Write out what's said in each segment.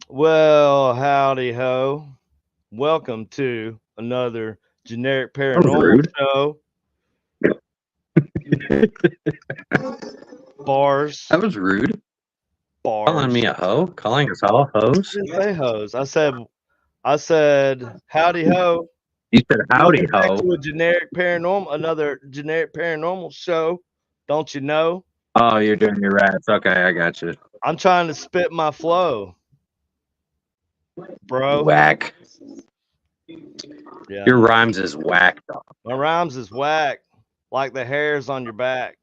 Well, howdy ho. Welcome to another generic That was paranormal rude. show. Bars. That was rude. Calling me Bars. a hoe? Calling us all I hoes? didn't say hoes. I said howdy ho. You said howdy Welcome back ho. to another generic paranormal show. Don't you know? Oh, you're doing your rats. Okay, I got you. I'm trying to spit my flow, bro. Whack. Yeah, Your rhymes is whack, dog. my rhymes is whack, like the hairs on your back.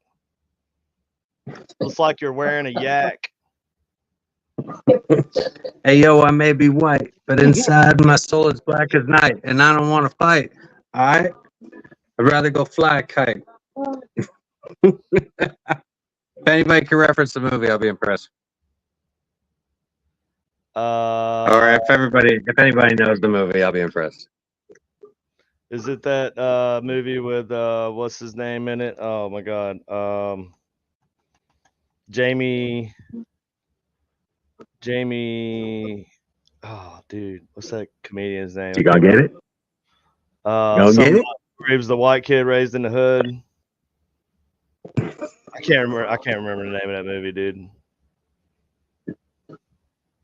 Looks like you're wearing a yak. Hey, yo, I may be white, but inside my soul is black as night, and I don't want to fight. All right? I'd rather go fly a kite. If anybody can reference the movie, I'll be impressed. Or if anybody knows the movie, I'll be impressed. Is it that movie with what's his name in it? Oh my god. Jamie oh dude, what's that comedian's name? You gonna get it? Gonna Some get it? he was the white kid raised in the hood. I can't remember the name of that movie, dude.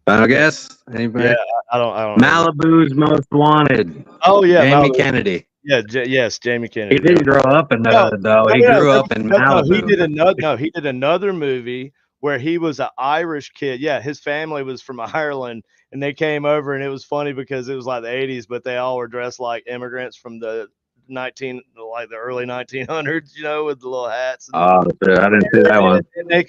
Final guess? Anybody? Yeah, I don't know. Malibu's Most Wanted. Oh yeah, Jamie Malibu. Kennedy. Yeah, yes, Jamie Kennedy. He didn't grow up in the hood, though. He No, grew up in no, Malibu. he did another movie where he was an Irish kid. Yeah, his family was from Ireland, and they came over, and it was funny because it was like the 80s, but they all were dressed like immigrants from the early 1900s, with the little hats. Oh, I didn't see that one. And they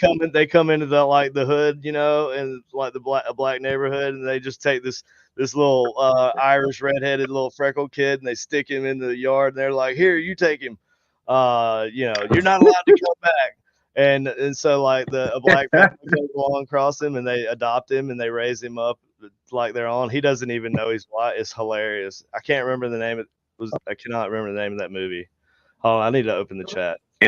come into the hood, and like a black neighborhood, and they just take this little Irish redheaded little freckled kid, and they stick him in the yard, and they're like, "Here, you take him. You're not allowed to come back." And so like a black family comes along across him, and they adopt him, and they raise him up like their own. He doesn't even know he's white. It's hilarious. I can't remember the name. I cannot remember the name of that movie. Oh, I need to open the chat. I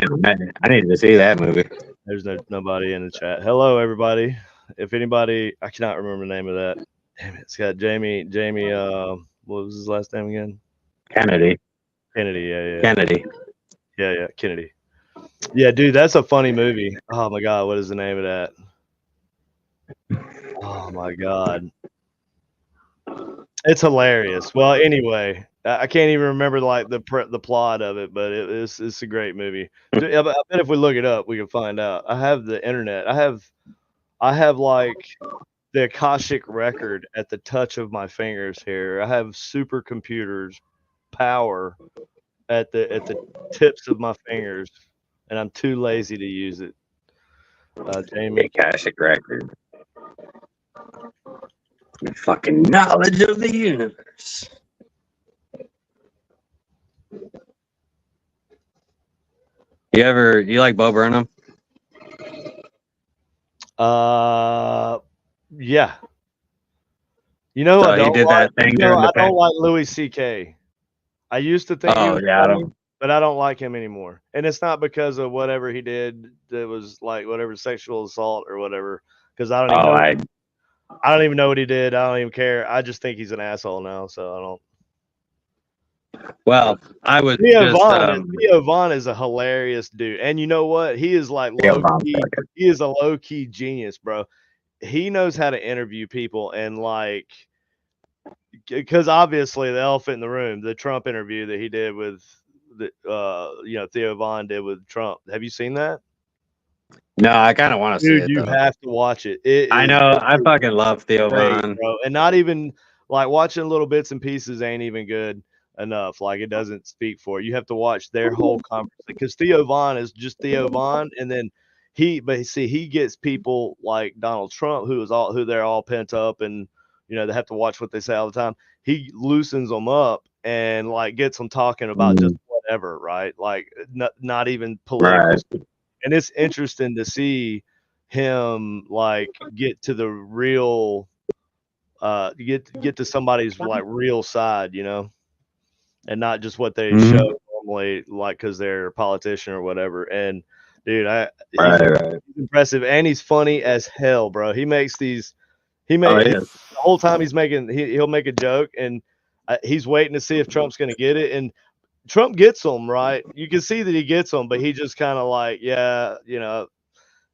need to see that movie. There's nobody in the chat. Hello, everybody. If anybody, I cannot remember the name of that. Damn it, it's got Jamie. What was his last name again? Kennedy. Yeah. Kennedy. Yeah, Kennedy. Yeah, dude, that's a funny movie. Oh my god, what is the name of that? Oh my god, it's hilarious. Well, anyway, I can't even remember like the plot of it, but it's a great movie. I bet if we look it up, we can find out. I have the internet. I have like the Akashic record at the touch of my fingers here. I have supercomputers power at the tips of my fingers, and I'm too lazy to use it. Jamie Akashic record. The fucking knowledge of the universe. You like Bo Burnham? Yeah. You know, so he did that thing. I don't like Louis C.K. I used to think he was funny, but I don't like him anymore. And it's not because of whatever he did that was like whatever sexual assault or whatever. Because I don't even I don't even know what he did. I don't even care. I just think he's an asshole now, so I don't. Well, I was Theo Von is a hilarious dude, and you know what? He is like he is a low key genius, bro. He knows how to interview people, and like, because obviously the elephant in the room, the Trump interview that he did with Theo Von did with Trump. Have you seen that? No, I kind of want to see it. You have to watch it. I know. I fucking love Theo Von, bro, and not even like watching little bits and pieces ain't even good enough. Like it doesn't speak for it. You have to watch their whole conversation because Theo Von is just Theo Von, and then he gets people like Donald Trump who they're all pent up, and they have to watch what they say all the time. He loosens them up and like gets them talking about just whatever, right? Like not even political. Right. And it's interesting to see him like get to the real get to somebody's like real side, you know, and not just what they show Mhm. normally, like because they're a politician or whatever. And dude, he's Right. impressive and he's funny as hell, bro. He makes these. Oh, The yes. whole time he's making he'll make a joke and he's waiting to see if Trump's going to get it, and Trump gets them right. You can see that he gets them, but he just kind of like, yeah, you know,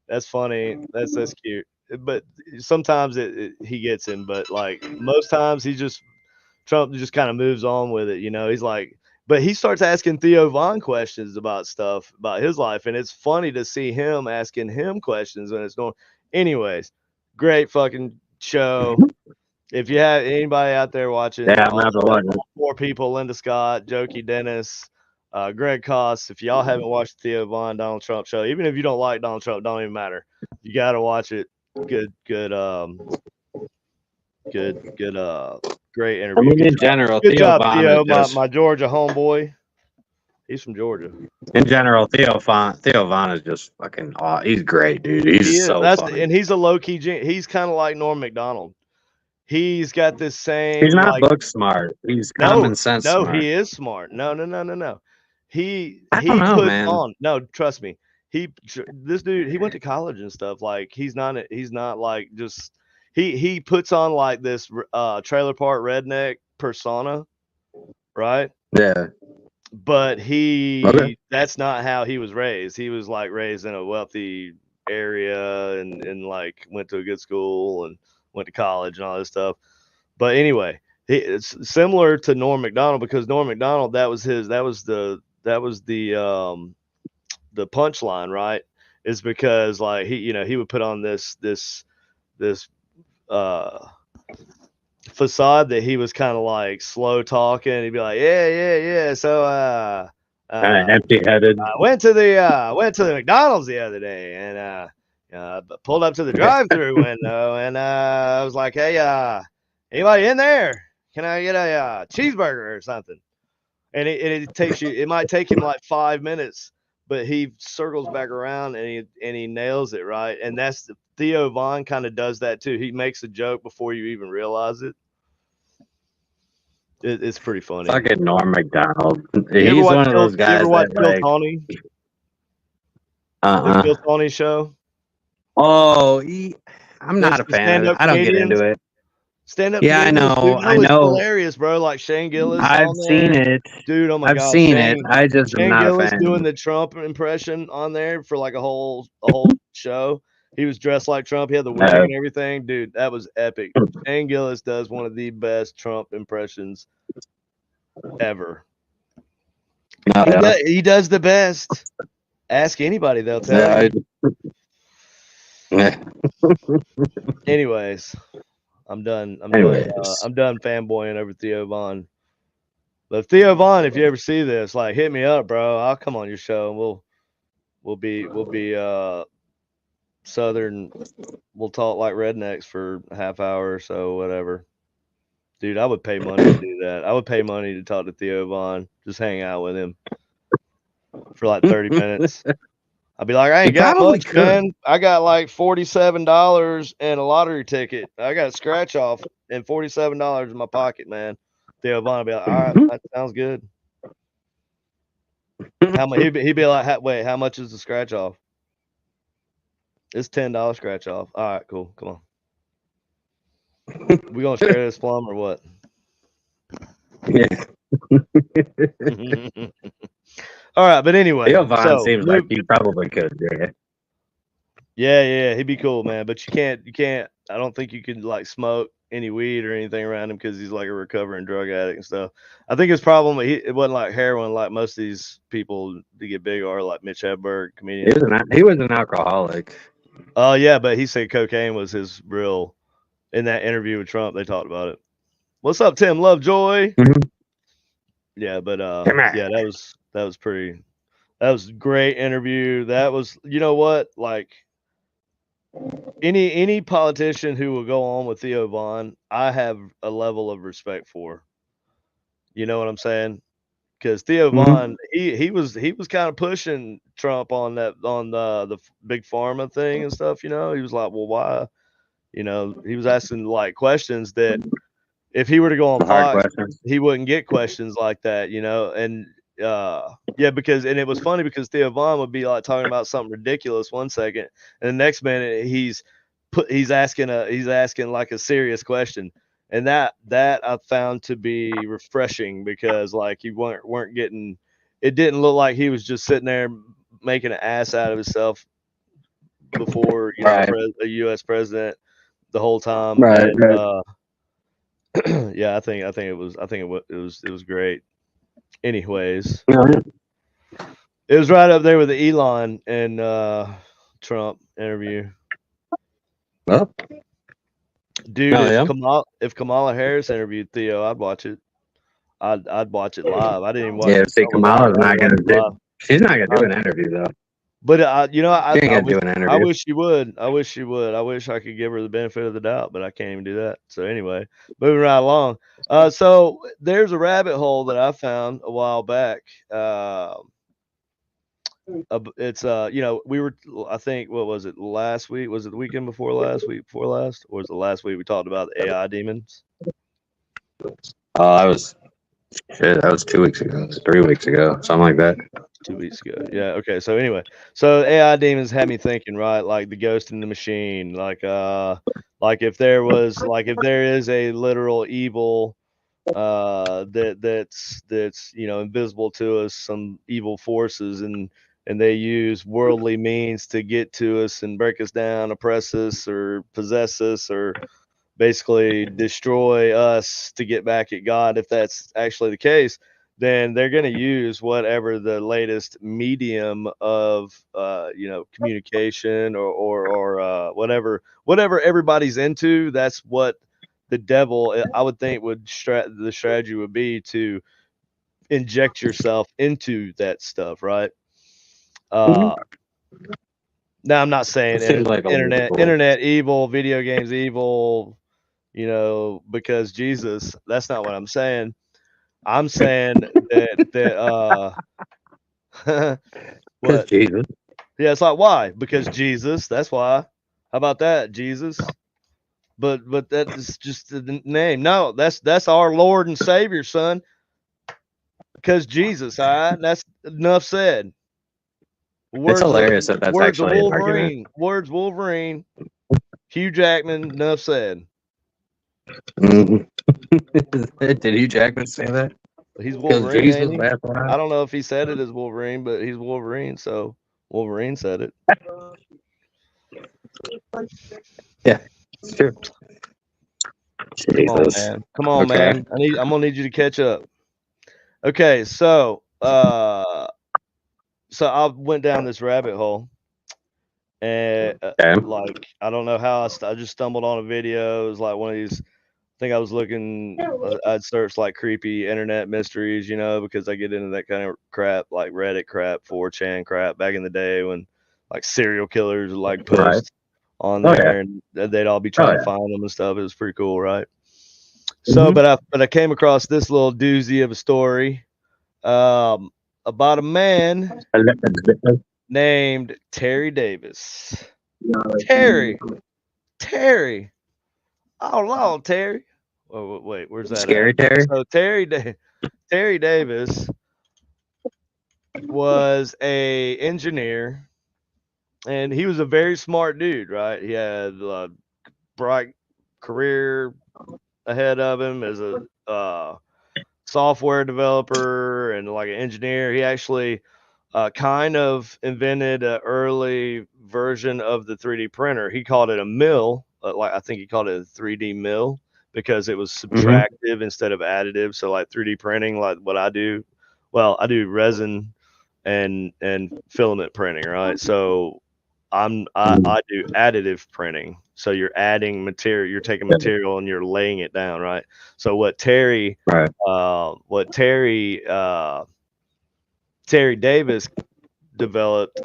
that's funny, that's cute. But sometimes he gets him, but like most times Trump just kind of moves on with it. You know, he's like, but he starts asking Theo Von questions about stuff about his life, and it's funny to see him asking him questions when it's going. Anyways, great fucking show. If you have anybody out there watching, Yeah, I'm not the one. all four people, Linda Scott, Jokey Dennis, Greg Koss, if y'all haven't watched the Theo Von Donald Trump show, even if you don't like Donald Trump, don't even matter. You got to watch it. Good, great I interview. mean, in general, Good Theo job, Von is Theo, just. my Georgia homeboy. He's from Georgia. In general, Theo Von is just fucking. He's great, dude. He He's is. so funny. And he's a low key. He's kind of like Norm Macdonald. He's got this He's same not like. book smart. He's No, common sense no, smart. he is smart. No. I don't He know, puts man. on. No, trust me. This dude, he went to college and stuff. Like he's not like just he puts on like this trailer park redneck persona, right? Yeah. But Okay. that's not how he was raised. He was like raised in a wealthy area and like went to a good school and went to college and all this stuff. But anyway, it's similar to Norm Macdonald because Norm Macdonald, that was the punchline, right? Is because like he would put on this uh facade that he was kind of like slow talking. He'd be like, yeah. So Kind of uh empty-headed. I went to the McDonald's the other day and pulled up to the drive-through window and I was like, hey, anybody in there? Can I get a cheeseburger or something? And it might take him like 5 minutes, but he circles back around and he nails it right. And Theo Von kind of does that too. He makes a joke before you even realize it. It's pretty funny. Fucking Norm Macdonald. You ever He's one of those You guys ever watch that Kill like. Tony? The Kill Tony show? Oh, I'm There's not a the fan of it. stand-up I don't get comedians. into it. Stand-up Yeah, I comedians, dude. know. I No, it's know. hilarious, bro. Like Shane Gillis I've on seen there. it. Dude, oh my I've god. seen it. I just am Shane not a Gillis fan. doing the Trump impression on there for like a whole show. He was dressed like Trump. He had the wig and everything. Dude, that was epic. Shane Gillis does one of the best Trump impressions ever. He does the best. Ask anybody, they'll tell you. Yeah. Anyways, I'm done. Anyways. I'm done fanboying over Theo Von. But Theo Von, if you ever see this, like hit me up, bro. I'll come on your show and we'll be Southern. We'll talk like rednecks for a half hour or so, whatever. Dude, I would pay money to do that. I would pay money to talk to Theo Von, just hang out with him for like 30 minutes. I'd be like, I ain't got much, man. I got like $47 and a lottery ticket. I got a scratch off and $47 in my pocket, man. Theo Von would be like, all right, that sounds good. How much? He'd be like, wait, how much is the scratch off? It's $10 scratch off. All right, cool. Come on. We gonna share this plum or what? Yeah. All right, but anyway, Theo Von seems like he probably could. Yeah, he'd be cool, man. But you can't. I don't think you could like smoke any weed or anything around him because he's like a recovering drug addict and stuff. I think his problem it wasn't like heroin like most of these people to get big are like Mitch Hedberg, comedian. He was an alcoholic. Oh yeah, but he said cocaine was his real. In that interview with Trump, they talked about it. What's up, Tim Lovejoy? Mm-hmm. Yeah, but yeah, that was pretty. That was a great interview. That was, you know what, like any politician who will go on with Theo Von, I have a level of respect for. You know what I'm saying? Because Theo Von, he was kind of pushing Trump on the big pharma thing and stuff. You know, he was like, well, why? You know, he was asking like questions that if he were to go on Hard Fox, questions. he wouldn't get questions like that, you know. And yeah, because and it was funny because Theo Vaughn would be like talking about something ridiculous one second, and the next minute he's asking like a serious question. And that I found to be refreshing because like you weren't getting, it didn't look like he was just sitting there making an ass out of himself before, you know, Right. a US president the whole time. Right. And Right. yeah, it was great. Anyways, Yeah. it was right up there with the Elon and Trump interview. Well, Dude, oh yeah. If Kamala Harris interviewed Theo, I'd watch it. I'd watch it live. I didn't even watch Yeah. the See, Trump one live. Kamala's I would not watch gonna it do. live. She's not gonna I, do an interview though. but you know, She ain't gonna do an I interview. wish she would. I wish she would. I wish I could give her the benefit of the doubt, but I can't even do that. So anyway, moving right along. So there's a rabbit hole that I found a while back. It's you know, we were, I think, what was it, last week? Was it the weekend before last, week before last, or was it last week we talked about the AI demons? Oh, I was shit. That was 2 weeks ago, 3 weeks ago, something like that. 2 weeks ago. Yeah. Okay. So anyway, so AI demons had me thinking, right? Like the ghost in the machine. Like if there was, like if there is a literal evil, that's you know invisible to us, some evil forces, and they use worldly means to get to us and break us down, oppress us, or possess us, or basically destroy us to get back at God. If that's actually the case, then they're going to use whatever the latest medium of you know, communication, or whatever everybody's into. That's what the devil, I would think, the strategy would be to inject yourself into that stuff, right? Mhm. uh Now I'm not saying It seems like a little. internet evil, video games evil, you know, because Jesus. That's not what I'm saying. I'm saying Because what? Jesus. Yeah, it's like, why? Because Jesus. That's why. How about that, Jesus? But that is just the name. No, that's our Lord and Savior, son. Because Jesus. All right, that's enough said. It's Words of hilarious that that's words of actually an argument. Wolverine. Words Wolverine. Hugh Jackman. Enough said. Mhm. Did Hugh Jackman say that? He's Because Wolverine, ain't Jesus, he? that's why. I don't know if he said it as Wolverine, but he's Wolverine, so Wolverine said it. Yeah, it's true. Come on, Jesus. man. Come on, Okay. man. I'm gonna need you to catch up. Okay, so I went down this rabbit hole, and Okay. like I don't know how I just stumbled on a video. It was like one of these. I think I was looking. I'd search like creepy internet mysteries, you know, because I get into that kind of crap, like Reddit crap, 4chan crap, back in the day when like serial killers would like Right. post on Oh yeah. there, and they'd all be Oh trying to yeah. find them and stuff. It was pretty cool, right? So, Mm-hmm. but I came across this little doozy of a story, um, about a man named Terry Davis. Terry, Terry. Oh, Lord, Terry. Oh, wait, where's that at? Scary Terry. So Terry Davis was a engineer, and he was a very smart dude, right? He had a bright career ahead of him as a software developer and like an engineer. He actually kind of invented an early version of the 3D printer. He called it a mill, like I think he called it a 3D mill because it was Mm-hmm. subtractive instead of additive. So like 3D printing, like what I do, well, I do resin and filament printing, right? So I do additive printing. So you're adding material, you're taking material and you're laying it down, right? So Right. what Terry Davis developed,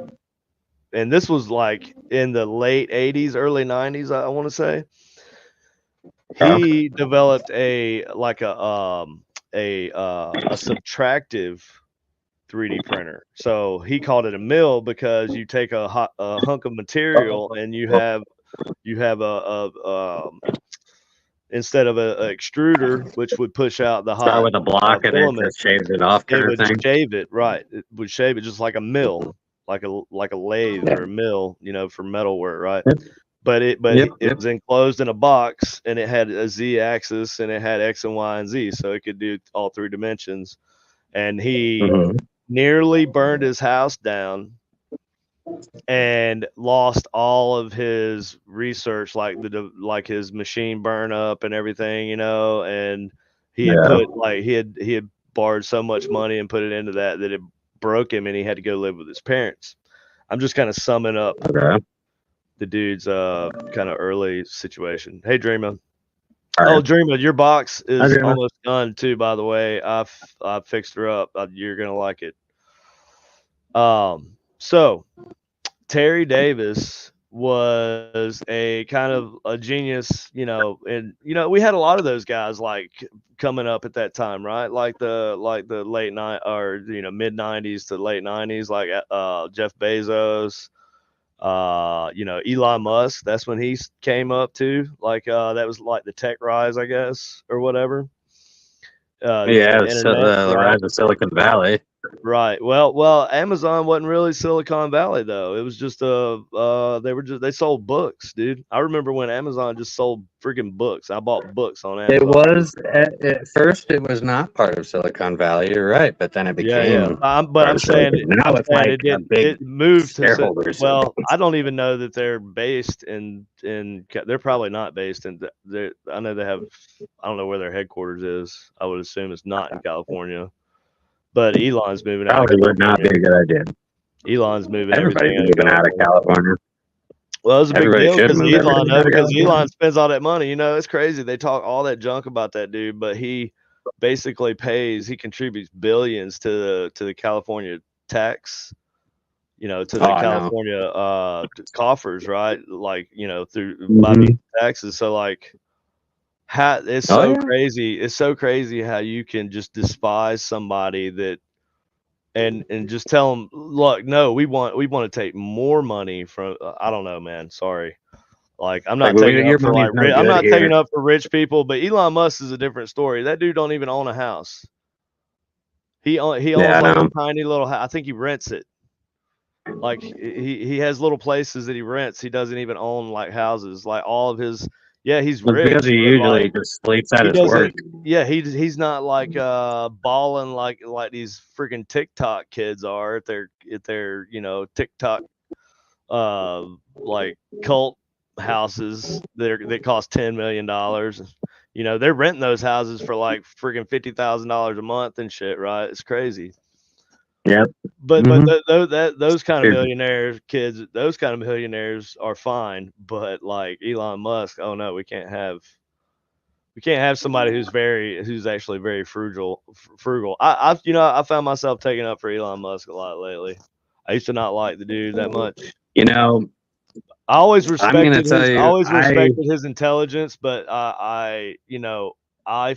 and this was like in the late 80s, early 90s, I want to say. Yeah. He developed a subtractive 3D printer. So he called it a mill because you take a hunk of material and you have you have instead of a extruder, which would push out the Start hot with a block and it filament, just shaves it off, it kind of would thing. shave it, right? It would shave it just like a mill, like a lathe Yeah. or a mill, you know, for metal work, right? Yep. But Yep. it Yep. was enclosed in a box, and it had a Z axis, and it had X and Y and Z, so it could do all three dimensions. And he Hmm. nearly burned his house down and lost all of his research, like his machine burn up and everything, you know. And he had Yeah. put like he had borrowed so much money and put it into that it broke him, and he had to go live with his parents. I'm just kind of summing up Okay. the dude's kind of early situation. Hey, Dreamer. All Oh, right. Dreamer, your box is Okay. almost done too. By the way, I've fixed her up. You're gonna like it. So Terry Davis was a kind of a genius, you know, and you know we had a lot of those guys like coming up at that time, right? Like the late night or you know mid 90s to late 90s, like Jeff Bezos, you know Elon Musk. That's when he came up too. Like that was like the tech rise, I guess, or whatever. Yeah. The So internet, the right? rise of Silicon Valley. Right. Amazon wasn't really Silicon Valley though. It was just they sold books, dude. I remember when Amazon just sold freaking books. I bought books on It Amazon. was at first. It was not part of Silicon Valley. You're right, but then it Yeah, yeah. became But part of Silicon. Now I'm it's saying like it a didn't. big It moved to shareholders. well. I don't even know that they're based they're probably not based in. I know they have. I don't know where their headquarters is. I would assume it's not in California. But Elon's moving out of Probably would not California. be a good idea. Elon's moving Everybody's everything out of moving out of California. California. Well, it was a big Everybody deal should move everything out of Because California. Elon spends all that money. You know, it's crazy. They talk all that junk about that dude, but he basically he contributes billions to the California tax, you know, to the Oh no. California coffers, right? Like, you know, through by means Hmm. of taxes. So like how it's Oh so yeah. crazy. It's so crazy how you can just despise somebody that and just tell them, look, no, we want to take more money from. I don't know, man. Sorry. Like Like your money's no I'm good not taking here. up for rich people, but Elon Musk is a different story. That dude don't even own a house. He Yeah, owns I like a know. tiny little house. I think he rents it. Like he has little places that he rents. He doesn't even own like houses. Like all of his yeah, he's It's because rich, he but like usually just sleeps at he his work. doesn't yeah, he's not like balling like these freaking TikTok kids are at their, you know, TikTok uh like cult houses that cost $10 million. You know, they're renting those houses for like freaking $50,000 a month and shit, right? It's crazy. Yep. But Hmm. those kind of millionaires kids, those kind of millionaires are fine. But like Elon Musk, oh no, we can't have somebody who's actually very frugal. I've you know I found myself taking up for Elon Musk a lot lately. I used to not like the dude that much. You know, I'm gonna tell I you, always respected his intelligence, but you know, I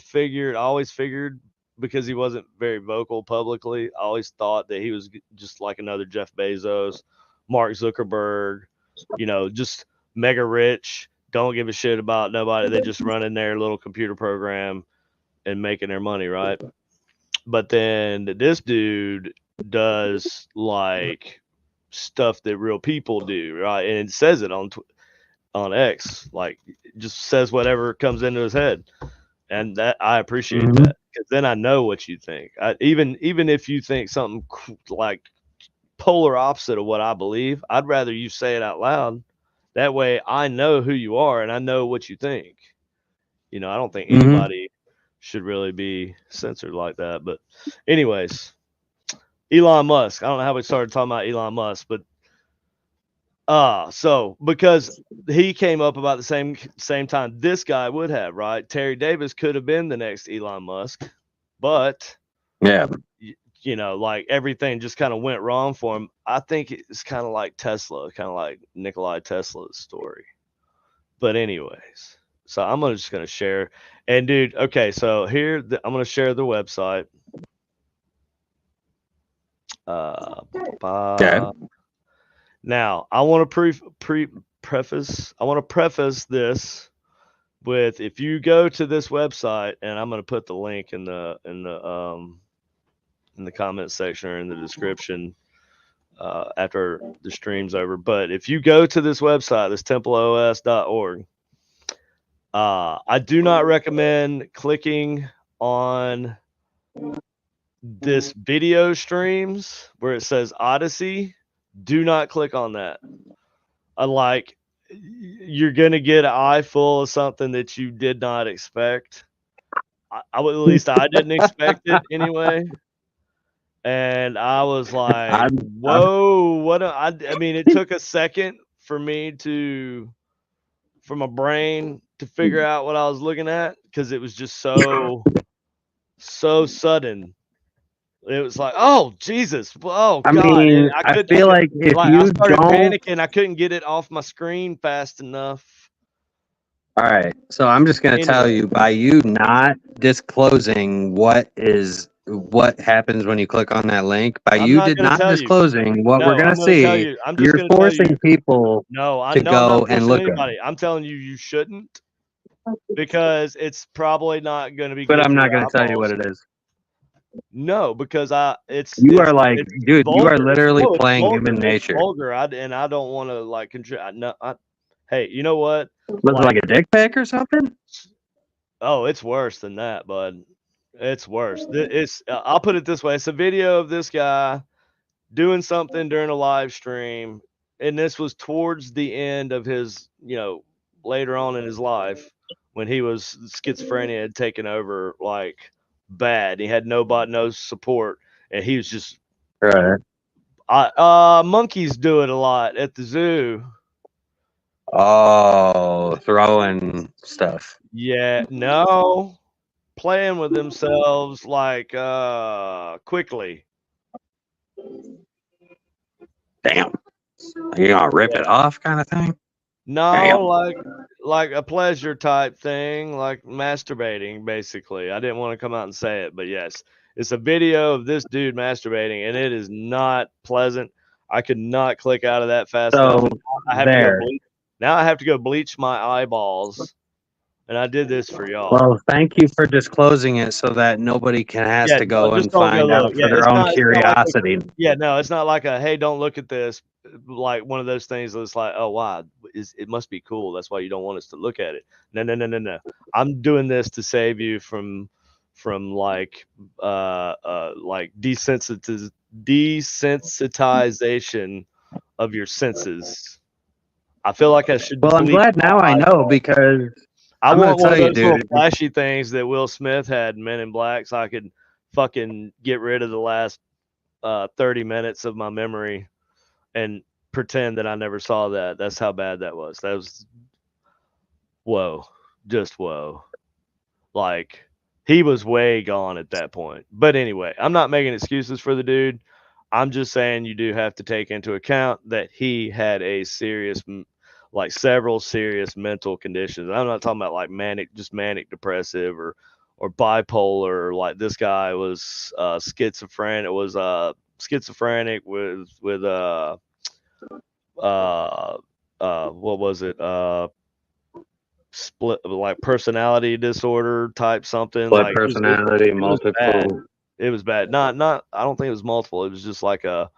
always figured because he wasn't very vocal publicly, I always thought that he was just like another Jeff Bezos, Mark Zuckerberg, you know, just mega rich, don't give a shit about nobody. They just running their little computer program and making their money, right? But then this dude does like stuff that real people do, right? And it says it on X, like just says whatever comes into his head, and that I appreciate mhm. that because then I know what you think. Even if you think something like polar opposite of what I believe, I'd rather you say it out loud. That way, I know who you are and I know what you think. You know, I don't think Mhm. anybody should really be censored like that. But, anyways, Elon Musk. I don't know how we started talking about Elon Musk, but so because he came up about the same time this guy would have, right? Terry Davis could have been the next Elon Musk, but Yeah. you know, like everything just kind of went wrong for him. I think it's kind of like Tesla, kind of like Nikolai Tesla's story. But anyways, so just gonna share. And dude, okay, so I'm gonna share the website. Uh, Okay. Now I want to to preface this with, if you go to this website, and I'm going to put the link in the comment section or in the description after the stream's over. But if you go to this website, this templeos.org, I do not recommend clicking on this video streams where it says Odyssey. Do not click on that. Unlike, you're gonna get an eye full of something that you did not expect. At least I didn't expect it anyway. And I was like, whoa, what? I mean, it took a second for my brain to figure out what I was looking at, because it was just so sudden. It was like, oh Jesus, oh I God, mean, I feel like if I you started don't, panicking. I couldn't get it off my screen fast enough. all right. So I'm just gonna tell Anyway. you, by you not disclosing what happens when you click on that link, by I'm you not did gonna not tell you. disclosing what we're No, gonna I'm gonna tell see, you. I'm just you're gonna tell forcing you. people No, to I'm go not and forcing look up. anybody. I'm telling you, you shouldn't, because it's probably not gonna be But good I'm for not your gonna tell you what eyeballs. it is. No, because You are like, it's dude, you are vulgar. literally No, it's playing vulgar. human It's nature. vulgar. And I don't want to like no. Hey, you know what? Was it like a dick pic or something? Oh, it's worse than that, bud. It's worse. It's I'll put it this way: it's a video of this guy doing something during a live stream, and this was towards the end of his, later on in his life, when he was schizophrenia had taken over like bad. He had no support, and he was just Right. monkeys do it a lot at the zoo. Oh, throwing stuff. Yeah, no, playing with themselves like quickly. Damn. You gonna rip it off, kind of thing? Damn. No, like a pleasure type thing, like masturbating, basically. I didn't want to come out and say it, but yes, it's a video of this dude masturbating, and it is not pleasant. I could not click out of that fast enough. So I have to go there. bleach. Now I have to go bleach my eyeballs, and I did this for y'all. Well, thank you for disclosing it so that nobody has Yeah, to no, go just and don't go find look. out Yeah, for their own curiosity. no, it's not like a, hey, don't look at this. Like one of those things that's like, oh wow, it must be cool. That's why you don't want us to look at it. No. I'm doing this to save you from like desensitization of your senses. I feel like I should Well, I'm bleach glad now I know, because I I'm gonna want one tell of you, those little dude. flashy things that Will Smith had in Men in Black, so I could fucking get rid of the last 30 minutes of my memory and pretend that I never saw that. That's how bad that was. That was whoa, just whoa. Like, he was way gone at that point. But anyway, I'm not making excuses for the dude. I'm just saying you do have to take into account that he had a serious, like several serious mental conditions. I'm not talking about like manic depressive or bipolar. Like, this guy was schizophrenic. Was schizophrenic with uh what was it, split, like personality disorder type something. Split Like personality, it was bad. multiple, It was bad. Not I don't think it was multiple. It was just like a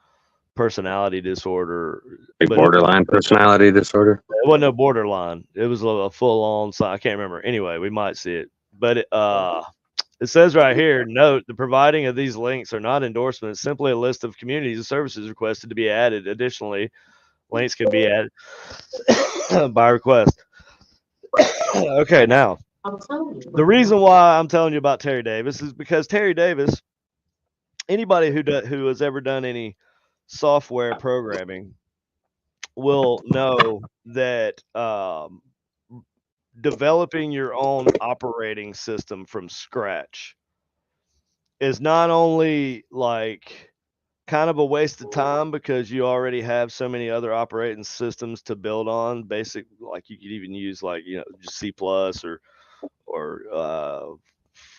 personality disorder. like But borderline personality disorder. it wasn't no borderline. It was a full on. I can't remember. Anyway, we might see it. But it says right here, note the providing of these links are not endorsements, simply a list of communities and services requested to be added. Additionally, links can be added by request. Okay, now the reason why I'm telling you about Terry Davis is because Terry Davis, anybody who has ever done any software programming will know that developing your own operating system from scratch is not only like kind of a waste of time, because you already have so many other operating systems to build on. Basic, like you could even use like, just C plus or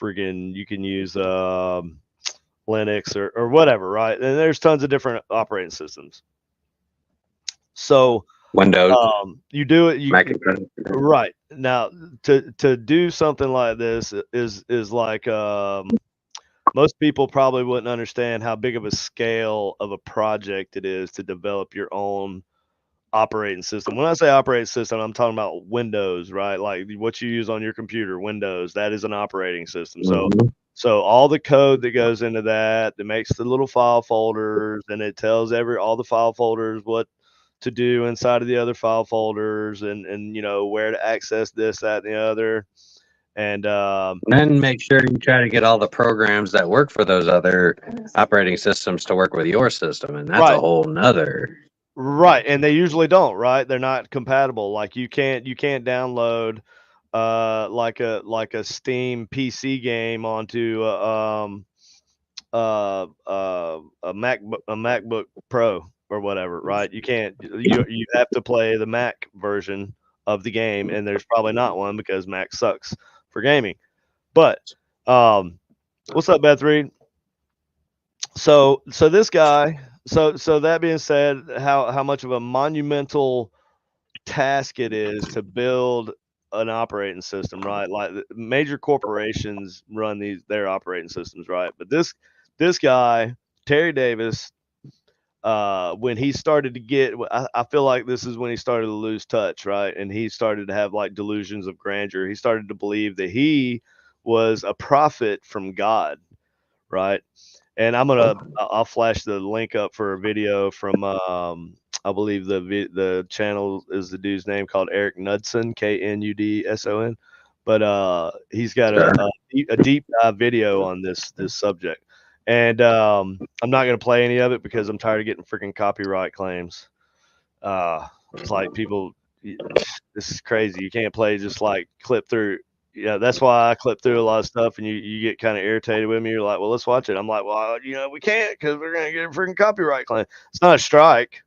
friggin' you can use Linux or whatever, right? And there's tons of different operating systems. So Windows, You do it. Mac and Right now to do something like this is like most people probably wouldn't understand how big of a scale of a project it is to develop your own operating system. When I say operating system, I'm talking about Windows, right? Like what you use on your computer, Windows, that is an operating system. So all the code that goes into that makes the little file folders, and it tells all the file folders what to do inside of the other file folders, and where to access this, that, and the other. And then make sure you try to get all the programs that work for those other operating systems to work with your system, and that's a right, whole nother. right, and they usually don't, right? They're not compatible. Like you can't download like a Steam PC game onto a MacBook Pro or whatever, right? You can't. You have to play the Mac version of the game, and there's probably not one because Mac sucks for gaming. But what's up, Beth Reed? So this guy. So that being said, how much of a monumental task it is to build an operating system, right? Like major corporations run their operating systems, right? But this guy, Terry Davis, when he started to get, I feel like this is when he started to lose touch, right? And he started to have like delusions of grandeur. He started to believe that he was a prophet from God, right? And I'll flash the link up for a video from I believe the channel is the dude's name, called Eric Knudson, Knudson. But he's got a deep dive video on this subject. And I'm not gonna play any of it because I'm tired of getting freaking copyright claims. It's like people, this is crazy. You can't play just like clip through. Yeah, that's why I clip through a lot of stuff, and you get kind of irritated with me. You're like, well, let's watch it. I'm like, well, we can't because we're gonna get a freaking copyright claim. It's not a strike,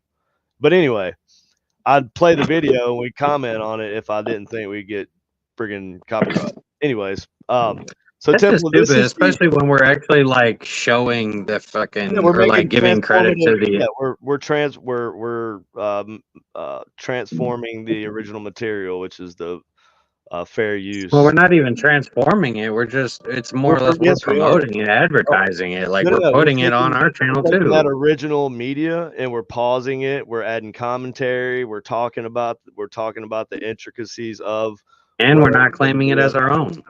but anyway, I'd play the video and we'd comment on it if I didn't think we'd get freaking copyright. Anyways, so That's just Temple, this stupid, is the especially when we're actually like showing the fucking we're or like making giving credit to transformative. the. Yeah, we're transforming the original material, which is the fair Well, we're use. not even transforming it. It's more or less we're Yes, we are. promoting it, advertising it, like No, no, we're no. putting it on our channel We're taking that too. original media and we're pausing it. We're adding commentary. We're talking about the intricacies of And what we're not everything claiming it is. as our own.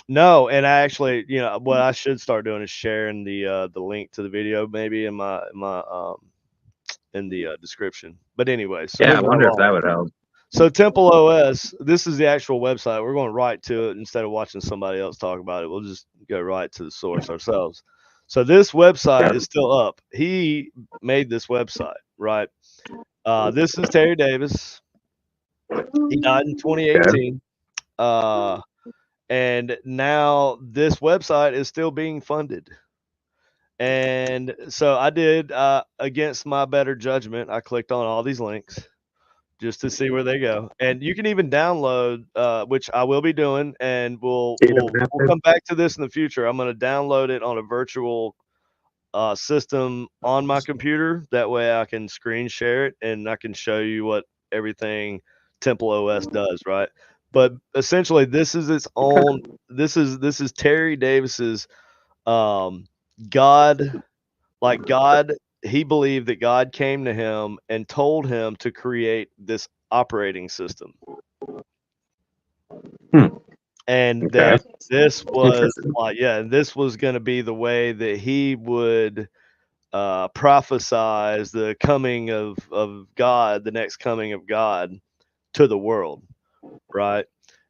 No, and I actually, what I should start doing is sharing the link to the video maybe in the description. But anyway, so Yeah, I moving wonder if along. that would help. So Temple OS, this is the actual website. We're going right to it instead of watching somebody else talk about it. We'll just go right to the source ourselves. So this website is still up. He made this website, right? This is Terry Davis. He died in 2018. And now this website is still being funded. And so I did, against my better judgment, I clicked on all these links just to see where they go. And you can even download, which I will be doing, and we'll come back to this in the future. I'm going to download it on a virtual system on my computer. That way I can screen share it and I can show you what everything Temple OS does, right? But essentially, this is its own. This is Terry Davis's God. Like God, he believed that God came to him and told him to create this operating system. And that this was this was going to be the way that he would prophesize the coming of God, the next coming of God to the world, right?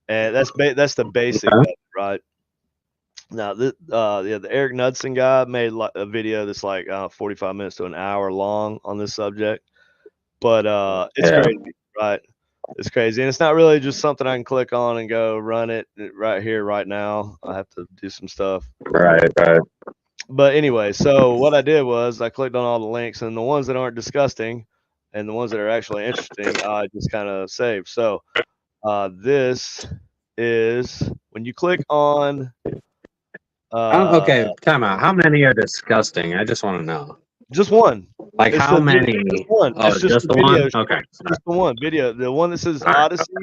And that's the basic of it, right? Now, the Eric Knudson guy made a video that's like 45 minutes to an hour long on this subject, but it's crazy, right? It's crazy, and it's not really just something I can click on and go run it right here, right now. I have to do some stuff. Right. But anyway, so what I did was I clicked on all the links, and the ones that aren't disgusting and the ones that are actually interesting, I just kind of saved. So this is when you click on. Okay, time out. How many are disgusting? I just want to know. Just one. Like It's how the many? just one. Oh, It's just just the the video one? stream. Okay. Just the one video. The one that says All right. Odyssey.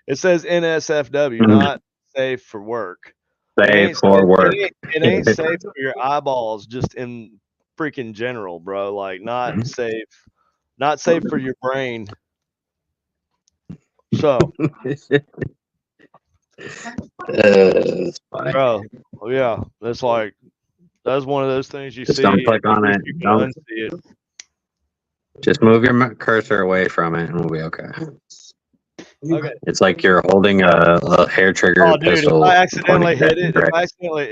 It says NSFW, Mhm. not safe for work. It Save ain't for safe. work. It ain't safe for your eyeballs. Just in freaking general, bro. Like not safe. Not safe for your brain. So, It's funny. bro, yeah, that's like that's one of those things you Just see, don't and click you on wish it. you could Don't. unsee it. Just move your cursor away from it, and we'll be okay. Okay. It's like you're holding a hair trigger Oh, dude, if I pistol accidentally pointing at hit it, your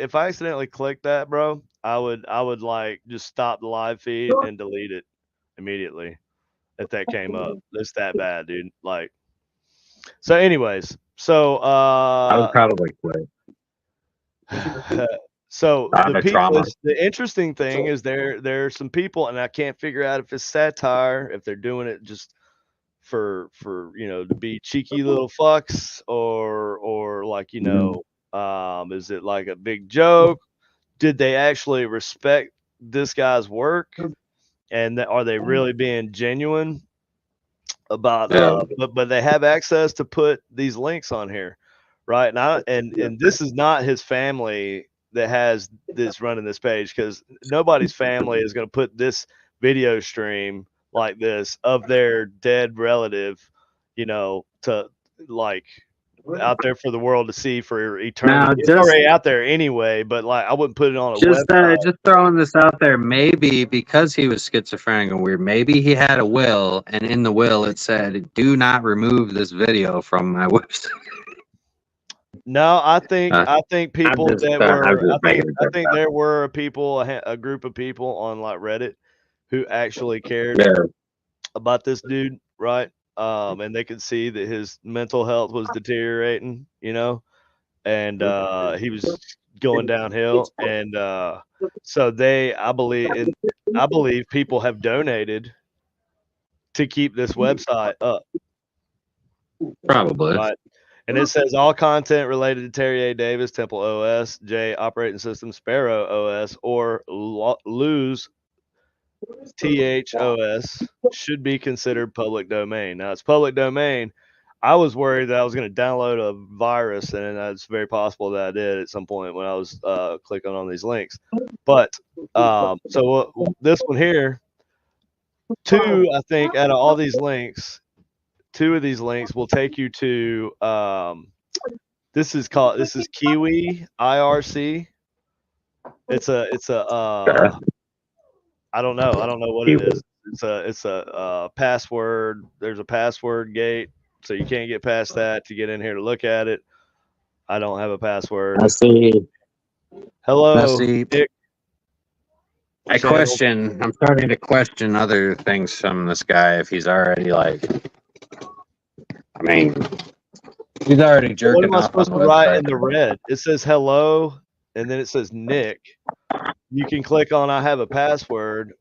if I accidentally clicked that, bro, I would like just stop the live feed and delete it immediately if that came up. It's that bad, dude. Like, so, anyways, so I would probably quit. so I have the a people trauma. is the interesting thing is there are some people, and I can't figure out if it's satire, if they're doing it just for to be cheeky little fucks, or like is it like a big joke? Did they actually respect this guy's work, and are they really being genuine about Yeah. but they have access to put these links on here, right? And this is not his family that has this running this page, because nobody's family is going to put this video stream like this of their dead relative, to like out there for the world to see for Now, eternity. It's already out there anyway, but like I wouldn't put it on a website. just throwing this out there, maybe because he was schizophrenic and weird, maybe he had a will, and in the will it said, "Do not remove this video from my website." No, I think people that I'm were just making I it think up. there were people a group of people on like Reddit who actually cared Yeah. about this dude, right? And they could see that his mental health was deteriorating, and he was going downhill, and so I believe people have donated to keep this website up, Probably. right? And it says all content related to Terry A. Davis, Temple OS, J operating system, Sparrow OS, or Lose THOS should be considered public domain. Now it's public domain. I was worried that I was going to download a virus, and it's very possible that I did at some point when I was clicking on these links. But this one here, I think out of all these links, two of these links will take you to this is Kiwi IRC. It's a I don't know. I don't know what it is. It's a password. There's a password gate, so you can't get past that to get in here to look at it. I don't have a password. I see. Hello, Dick I channel. question. I'm starting to question other things from this guy. If he's already like, I mean, he's already What am jerking I off on supposed the to write website. in the red? It says hello, and then it says Nick. You can click on I have a password,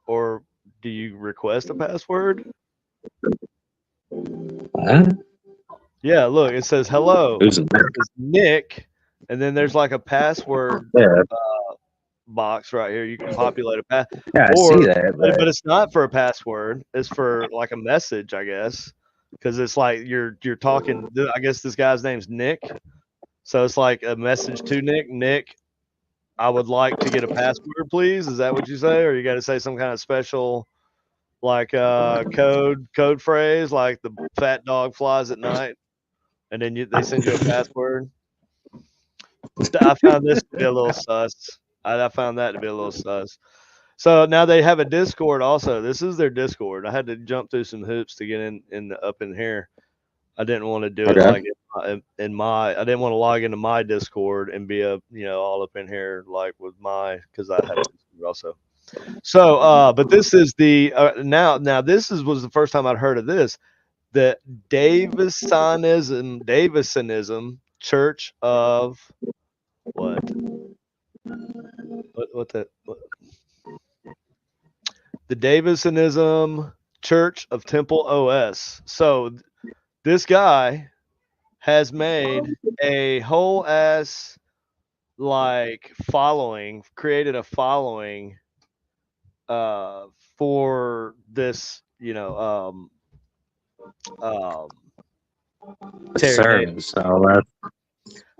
or do you request a password? What? Yeah, look, it says hello. Who's It there? says Nick, and then there's like a password Yeah, box right here. You can populate a pass, yeah, I see or that. but it's not for a password. It's for like a message, I guess, because it's like you're talking. I guess this guy's name's Nick, so it's like a message to Nick. Nick, I would like to get a password, please. Is that what you say, or you got to say some kind of special like code phrase, like the fat dog flies at night, and then they send you a password? I found this to be a little sus. I found that to be a little sus. So now they have a Discord also. This is their Discord. I had to jump through some hoops to get up in here. I didn't want to do it Okay. like in my. I didn't want to log into my Discord and be all up in here like with because I had a Discord also. So but this is the now this was the first time I'd heard of this. The Davisonism Church of what? What the Davisonism Church of Temple OS. So this guy has made a whole ass like following, created a following uh, for this, um, Terry Davis. Service. So that's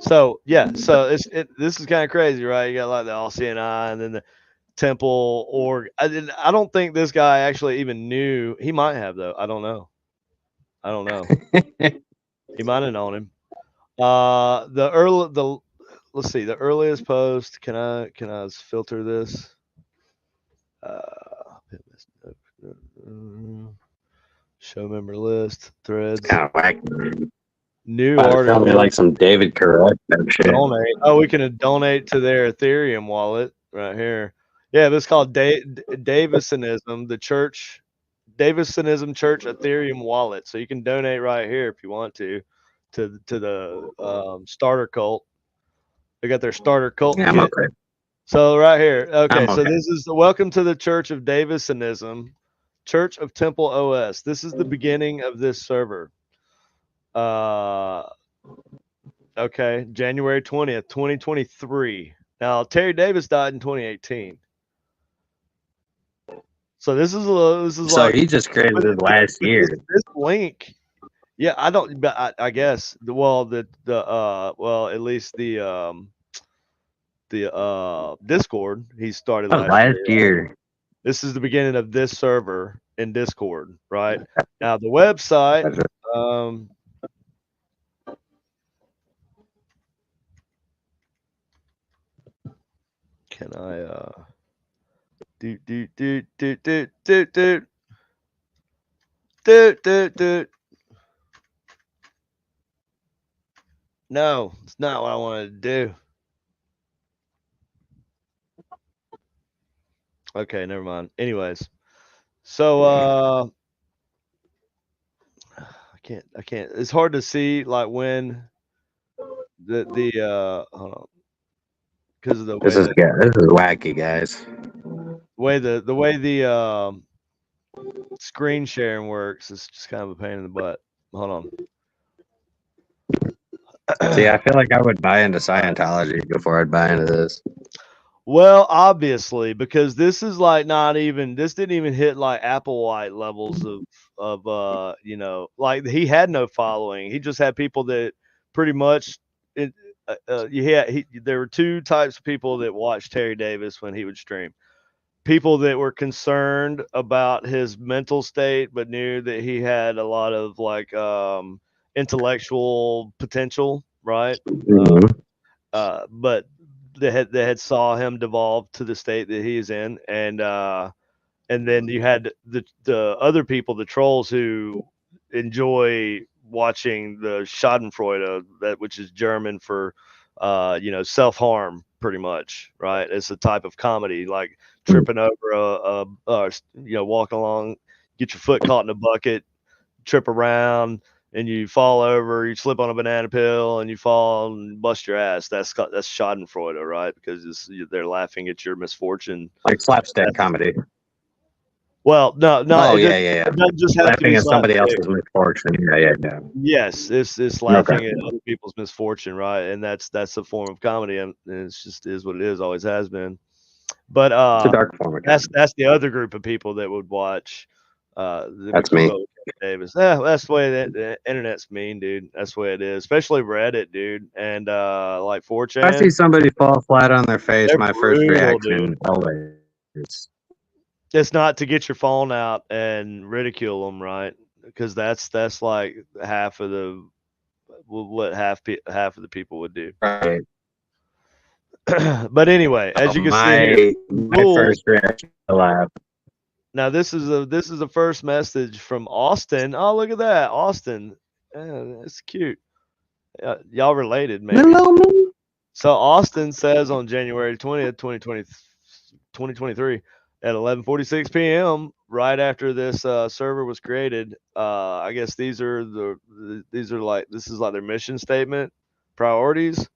So yeah, so this is kind of crazy, right? You got like the All CNI and then the Temple org. I don't think this guy actually even knew. He might have though. I don't know. I don't know. He might have known him. The early the let's see the earliest post. Can I filter this? Uh, show member list threads. kind of wacky. New About to tell me article. like some David Correct shit. Donate. Oh, we can donate to their Ethereum wallet right here. Yeah, this is called Davisonism, the church Davisonism Church Ethereum wallet. So you can donate right here if you want to the starter cult. They got their starter cult Yeah, I'm kit. okay. So right here. Okay, I'm so okay. this is the welcome to the Church of Davisonism, Church of Temple OS. This is the beginning of this server. Uh Okay, January 20th, 2023. Now, Terry Davis died in 2018. So this is So like he just created with, it with, last with year. this link. Yeah, I don't, but I guess well at least the Discord he started Oh, last last year. year. This is the beginning of this server in Discord, right? Now the website. Um, can I do do do do do do do do. No, it's not what I wanted to do. Okay, never mind. Anyways, so I can't. It's hard to see like when the hold on, because of the This way is the this is wacky, guys. way the screen sharing works. It's just kind of a pain in the butt. Hold See, on. I feel like I would buy into Scientology before I'd buy into this. Well, obviously, because this is like not even this didn't even hit like Applewhite levels of like he had no following. He just had people that pretty much it there were two types of people that watched Terry Davis when he would stream. People that were concerned about his mental state but knew that he had a lot of like intellectual potential, right? Mhm. But they had saw him devolve to the state that he's in, and then you had the other people, the trolls, who enjoy watching the Schadenfreude, that which is German for self harm, pretty much, right? It's a type of comedy, like tripping over walking along, get your foot caught in a bucket, trip around and you fall over, you slip on a banana peel and you fall and bust your ass. That's Schadenfreude, right? Because they're laughing at your misfortune. Like slapstick That's, comedy. well, no, no, Oh it yeah, doesn't. yeah, yeah. It doesn't just have to Laughing be at somebody slapstick. else's misfortune. Yeah, yeah, yeah. Yes, it's Okay. laughing at other people's misfortune, right? And that's a form of comedy, and it's just is what it is, always has been. But It's a dark form of comedy. that's the other group of people that would watch. That would That's keep me. up with Kevin Davis. Yeah, that's the way the internet's mean, dude. That's the way it is, especially Reddit, dude, and like If I see 4chan. somebody fall flat on their face, They're my first brutal, dude. reaction always It's not to get your phone out and ridicule them, right? Because that's like half of the what half of the people would do. right. But anyway, as you can see here, My rules. first reaction to laugh. Now this is a first message from Austin. Oh, look at that, Austin. That's cute. Y'all related, maybe. Hello, me. So Austin says on January 20th, 2023 at 11:46 p.m. right after this server was created. I guess this is like their mission statement, priorities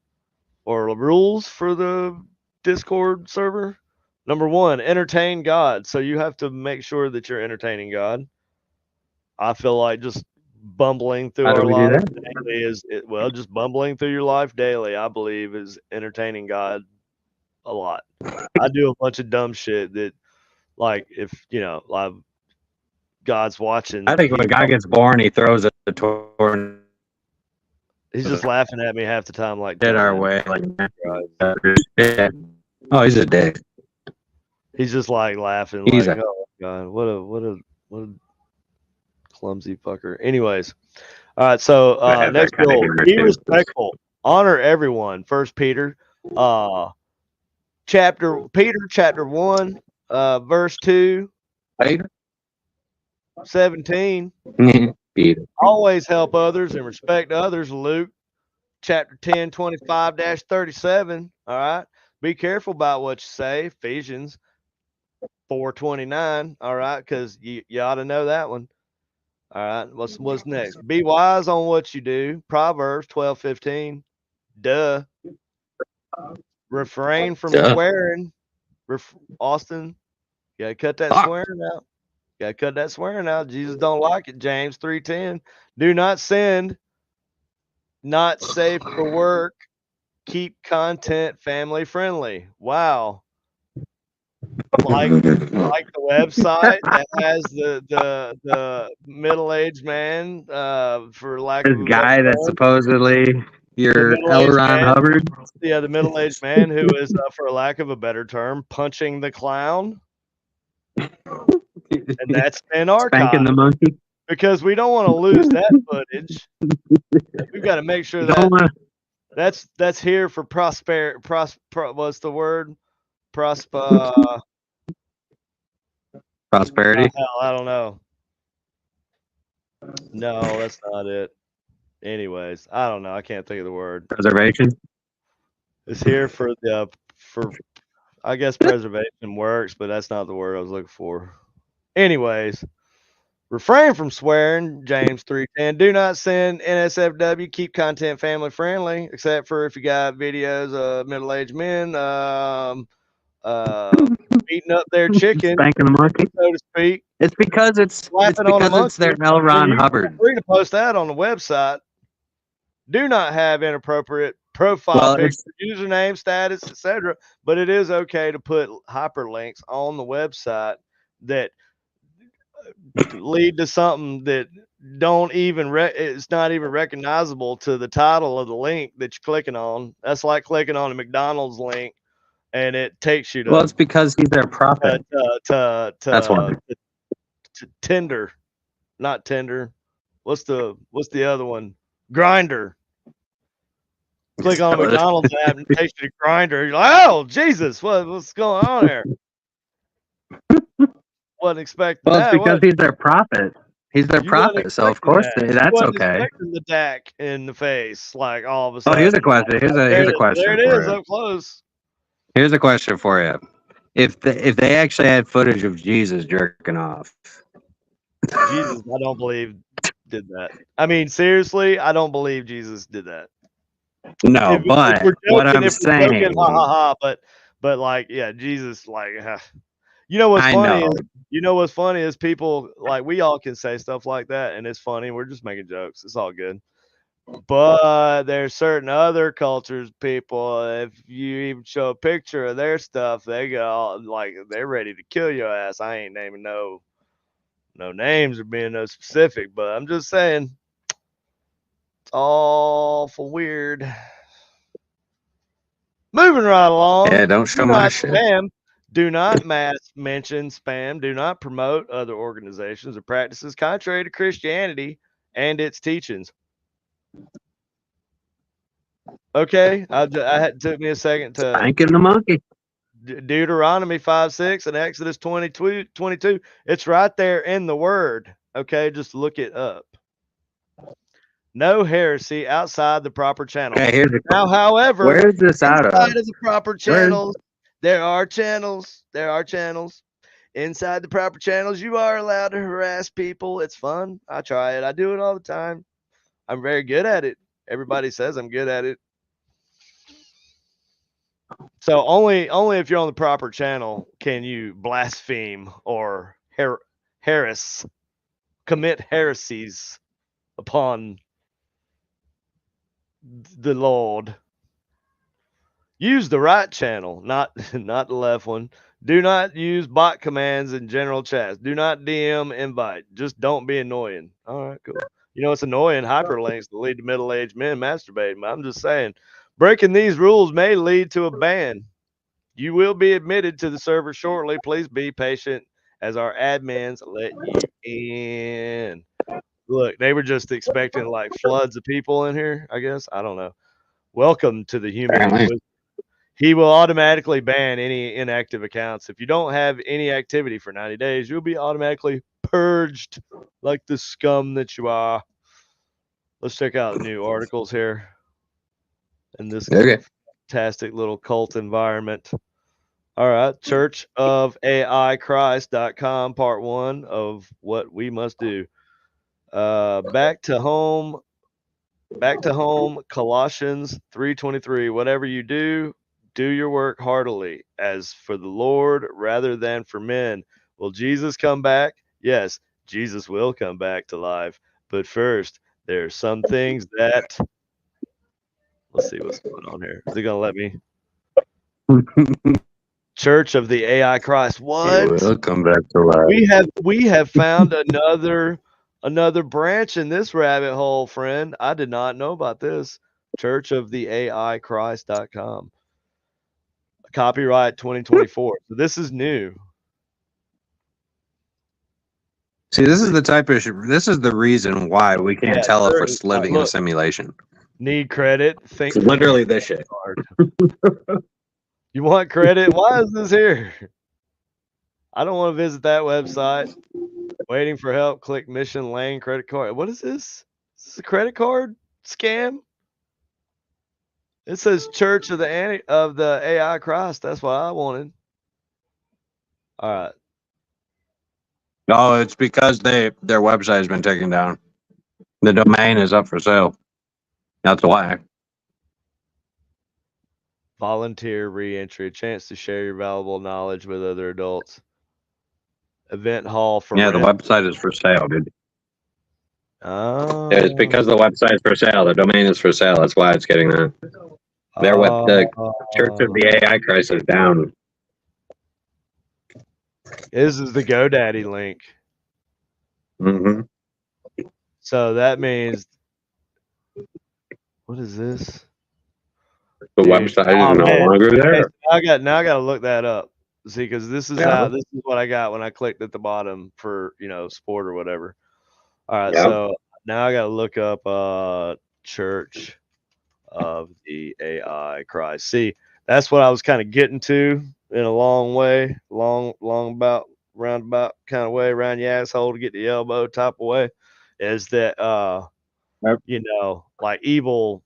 or rules for the Discord server. Number one, entertain God. So you have to make sure that you're entertaining God. I feel like just bumbling through How do our we do lives that? daily just bumbling through your life daily, I believe, is entertaining God a lot. I do a bunch of dumb shit that like if like God's watching, I think when a guy gets born, he throws a tornado he's just laughing at me half the time, like, our Dylan. way. Like, yeah. Oh, he's a dick. He's just like laughing, He's like, a oh God, what a clumsy fucker. Anyways, all right. So I have next that kind of rule: humor be too. respectful, honor everyone. First Peter, chapter 1, verse 2, Right? 17. Peter. Always help others and respect others. Luke chapter 10, 25-37. All right. Be careful about what you say. Ephesians 4:29. All right, because you ought to know that one. All right. What's next? Be wise on what you do. Proverbs 12:15. Duh. Refrain from Duh. swearing. Austin, you gotta cut that Fuck. swearing out. Gotta cut that swearing out. Jesus don't like it. James 3:10. Do not send. Not safe for work. Keep content family friendly. Wow. Like the website that has the middle-aged man, for lack This of a better guy that's term, supposedly the your L. middle-aged Ron man, Hubbard. yeah, the middle-aged man who is, for lack of a better term, punching the clown, and that's been Spanking archived the monkey. because we don't want to lose that footage. We've got to make sure Don't that wanna- that's here for what's the word? Prosper. prosperity. Hell, I don't know. No, that's not it. Anyways, I don't know. I can't think of the word. Preservation. It's here for I guess preservation works, but that's not the word I was looking for. Anyways, refrain from swearing, James 3:10. Do not send NSFW. Keep content family friendly, except for if you got videos of middle-aged men beating up their chicken, Spanking the monkey. so to speak, It's because it's slapping on a their monkey. L. Then Ron you're Hubbard. free to post that on the website. Do not have inappropriate profile Well, pictures, it's username, status, etc. But it is okay to put hyperlinks on the website that lead to something that don't even it's not even recognizable to the title of the link that you're clicking on. That's like clicking on a McDonald's link and it takes you well, to it's because he's their prophet. That's why. to Tinder, not Tinder. What's the other one? Grinder. Click on a McDonald's app and it takes you to Grinder. You're like, oh Jesus, what's going on here? Wasn't expecting Well, it's that. because What he's their prophet. He's their you wasn't prophet, so of expecting course that. You that's wasn't okay. expecting the DAC in the face, like all of a Oh, here's a sudden. question. There, Here's a there question it for is, you. up close. Here's a question for you. If they actually had footage of Jesus jerking off, Jesus, I don't believe did that. I mean, seriously, I don't believe Jesus did that. no, If but what I'm if we're joking, ha ha saying, ha. But like, yeah, Jesus, like, you know what's I funny know. is what's funny is people like we all can say stuff like that, and it's funny. We're just making jokes. It's all good. But there's certain other cultures, people, if you even show a picture of their stuff, they go like they're ready to kill your ass. I ain't naming no names or being no specific, but I'm just saying it's awful weird. Moving right Yeah, along. don't Do show my not shit. spam. Do not mention spam. Do not promote other organizations or practices contrary to Christianity and its teachings. Okay, took me a second to Spanking the monkey. Deuteronomy 5:6 and Exodus 22. It's right there in the word. Okay, just look it up. No heresy outside the proper channels. Okay, here's the Now, however, where is this out inside of? of the proper Where? channels, there are channels. There are channels. Inside the proper channels, you are allowed to harass people. It's fun. I try it. I do it all the time. I'm very good at it. Everybody says I'm good at it. So only if you're on the proper channel can you blaspheme or commit heresies upon the Lord. Use the right channel, not not the left one. Do not use bot commands in general chats. Do not DM invite. Just don't be annoying. All right, cool. You know it's annoying hyperlinks that lead to middle-aged men masturbating. I'm just saying, breaking these rules may lead to a ban. You will be admitted to the server shortly. Please be patient as our admins let you in. Look, they were just expecting like floods of people in here, I guess. I don't know. Welcome to the human Apparently. inquisition. He will automatically ban any inactive accounts. If you don't have any activity for 90 days, you'll be automatically purged like the scum that you are. Let's check out new articles here in this Okay. fantastic little cult environment. All right, Church of AI Christ.com, part one of what we must do. Back to home, Colossians 3:23. Whatever you do your work heartily, as for the Lord rather than for men. Will Jesus come back? Yes, Jesus will come back to life. But first, there are some things that let's see what's going on here. Is it gonna let me? Church of the AI Christ. What? We'll come back to life. We have found another branch in this rabbit hole, friend. I did not know about this. Church of the AI Christ.com. Copyright 2024. So this is new. See, this is the type of this is the reason why we can't Yeah, tell if sure. we're living in a Look, simulation. need credit. Think It's literally this shit. hard. You want credit? Why is this here? I don't want to visit that website. Waiting for help. Click Mission Lane credit card. What is this? Is this a credit card scam? It says Church of the AI Christ. That's what I wanted. All right. No, it's because their website has been taken down. The domain is up for sale. That's why. Volunteer reentry. A chance to share your valuable knowledge with other adults. Event hall for Yeah, the rent. website is for sale, dude. Oh. It's because the website's for sale. The domain is for sale. That's why it's getting that. The Church of the AI Christ is down. This is the GoDaddy link. Mm-hmm. So that means what is this? The Dude, website is oh no man. longer Okay, there. so I gotta look that up. See, because this is Yeah. this is what I got when I clicked at the bottom for sport or whatever. All right, Yeah. so now I gotta look up Church of the AI Christ. See, that's what I was kind of getting to in a long way, long about roundabout kind of way around your asshole to get the elbow type of way. Is that Yep. like evil.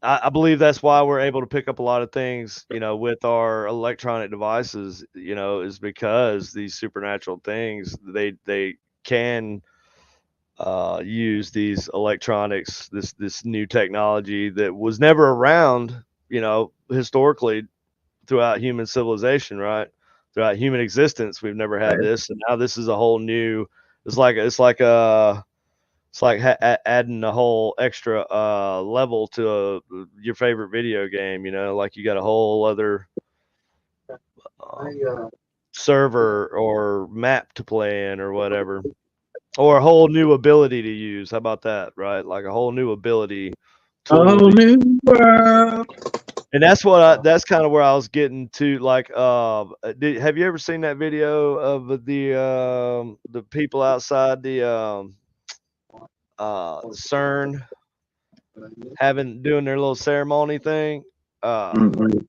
I believe that's why we're able to pick up a lot of things, with our electronic devices, is because these supernatural things they can use these electronics, this new technology that was never around, historically throughout human civilization, right? Throughout human existence, we've never had Right. this, and now this is a whole new. It's like adding a whole extra level to your favorite video game. Like you got a whole other server or map to play in or whatever, or a whole new ability to use. How about that, right? Like a whole new ability tool. Oh, new world. And that's kind of where I was getting to. Like, have you ever seen that video of the people outside the CERN doing their little ceremony thing? Mhm.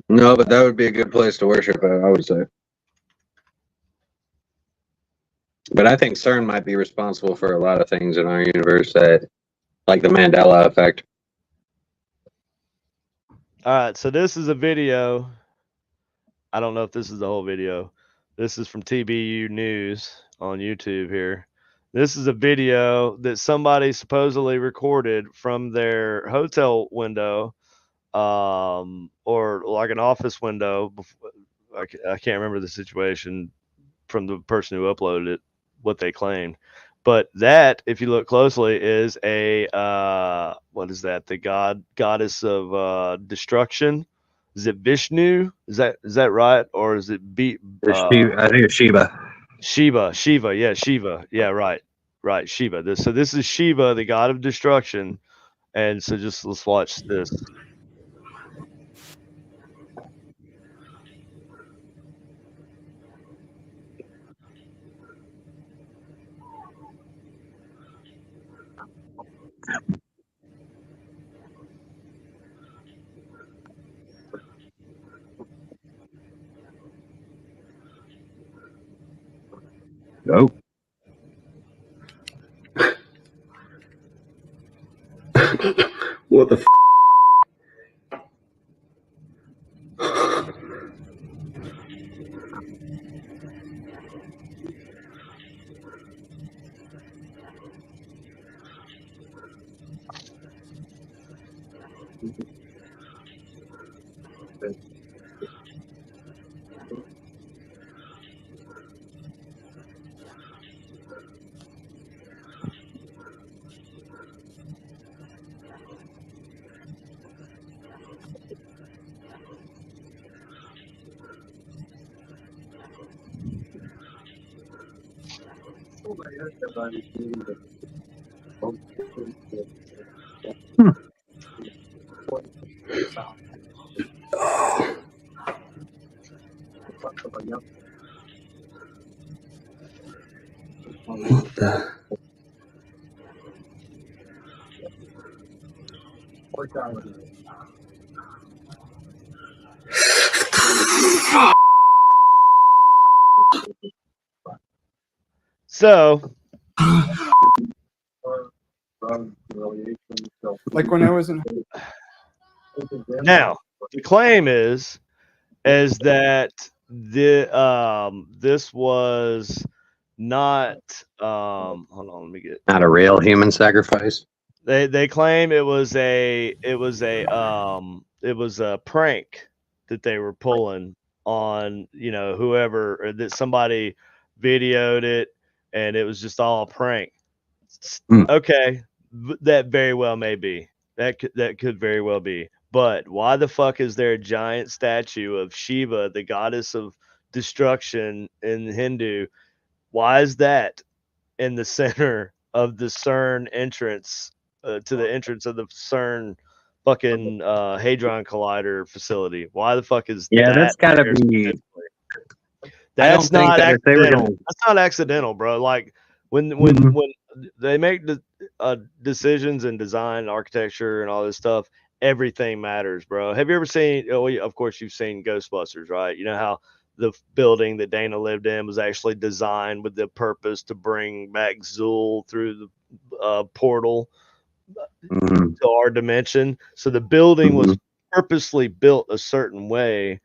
No, but that would be a good place to worship, I would say. But I think CERN might be responsible for a lot of things in our universe that, like the Mandela effect. All right, so this is a video. I don't know if this is the whole video. This is from TBU News on YouTube here. This is a video that somebody supposedly recorded from their hotel window, or like an office window. I can't remember the situation from the person who uploaded it, what they claimed. But that, if you look closely, is a what is that? The goddess of destruction. Is it Vishnu? Is that right, or is it I think it's Sheba. Shiva? Shiva, yeah, Shiva, yeah, right, right, Shiva. So this is Shiva, the god of destruction, and so just let's watch this. Oh. What the? Hmm. What the? So Like when I was in now the claim is that this was not hold on, let me get Not a real human sacrifice. they claim it was a prank that they were pulling on, whoever, or that somebody videoed it, and it was just all a prank. Hmm. Okay, that very well may be. That could very well be. But why the fuck is there a giant statue of Shiva, the goddess of destruction in Hindu? Why is that in the center of the CERN entrance, to the entrance of the CERN fucking Hadron Collider facility? Why the fuck is Yeah, that's that got to there be. specifically? I That's don't think not that if they were going accidental. to. That's not accidental, bro. Like when when Mhm. when they make the decisions in design, architecture, and all this stuff, everything matters, bro. Have you ever seen? Oh, of course, you've seen Ghostbusters, right? You know how the building that Dana lived in was actually designed with the purpose to bring back Zool through the portal Mhm. to our dimension. So the building was Mhm. purposely built a certain way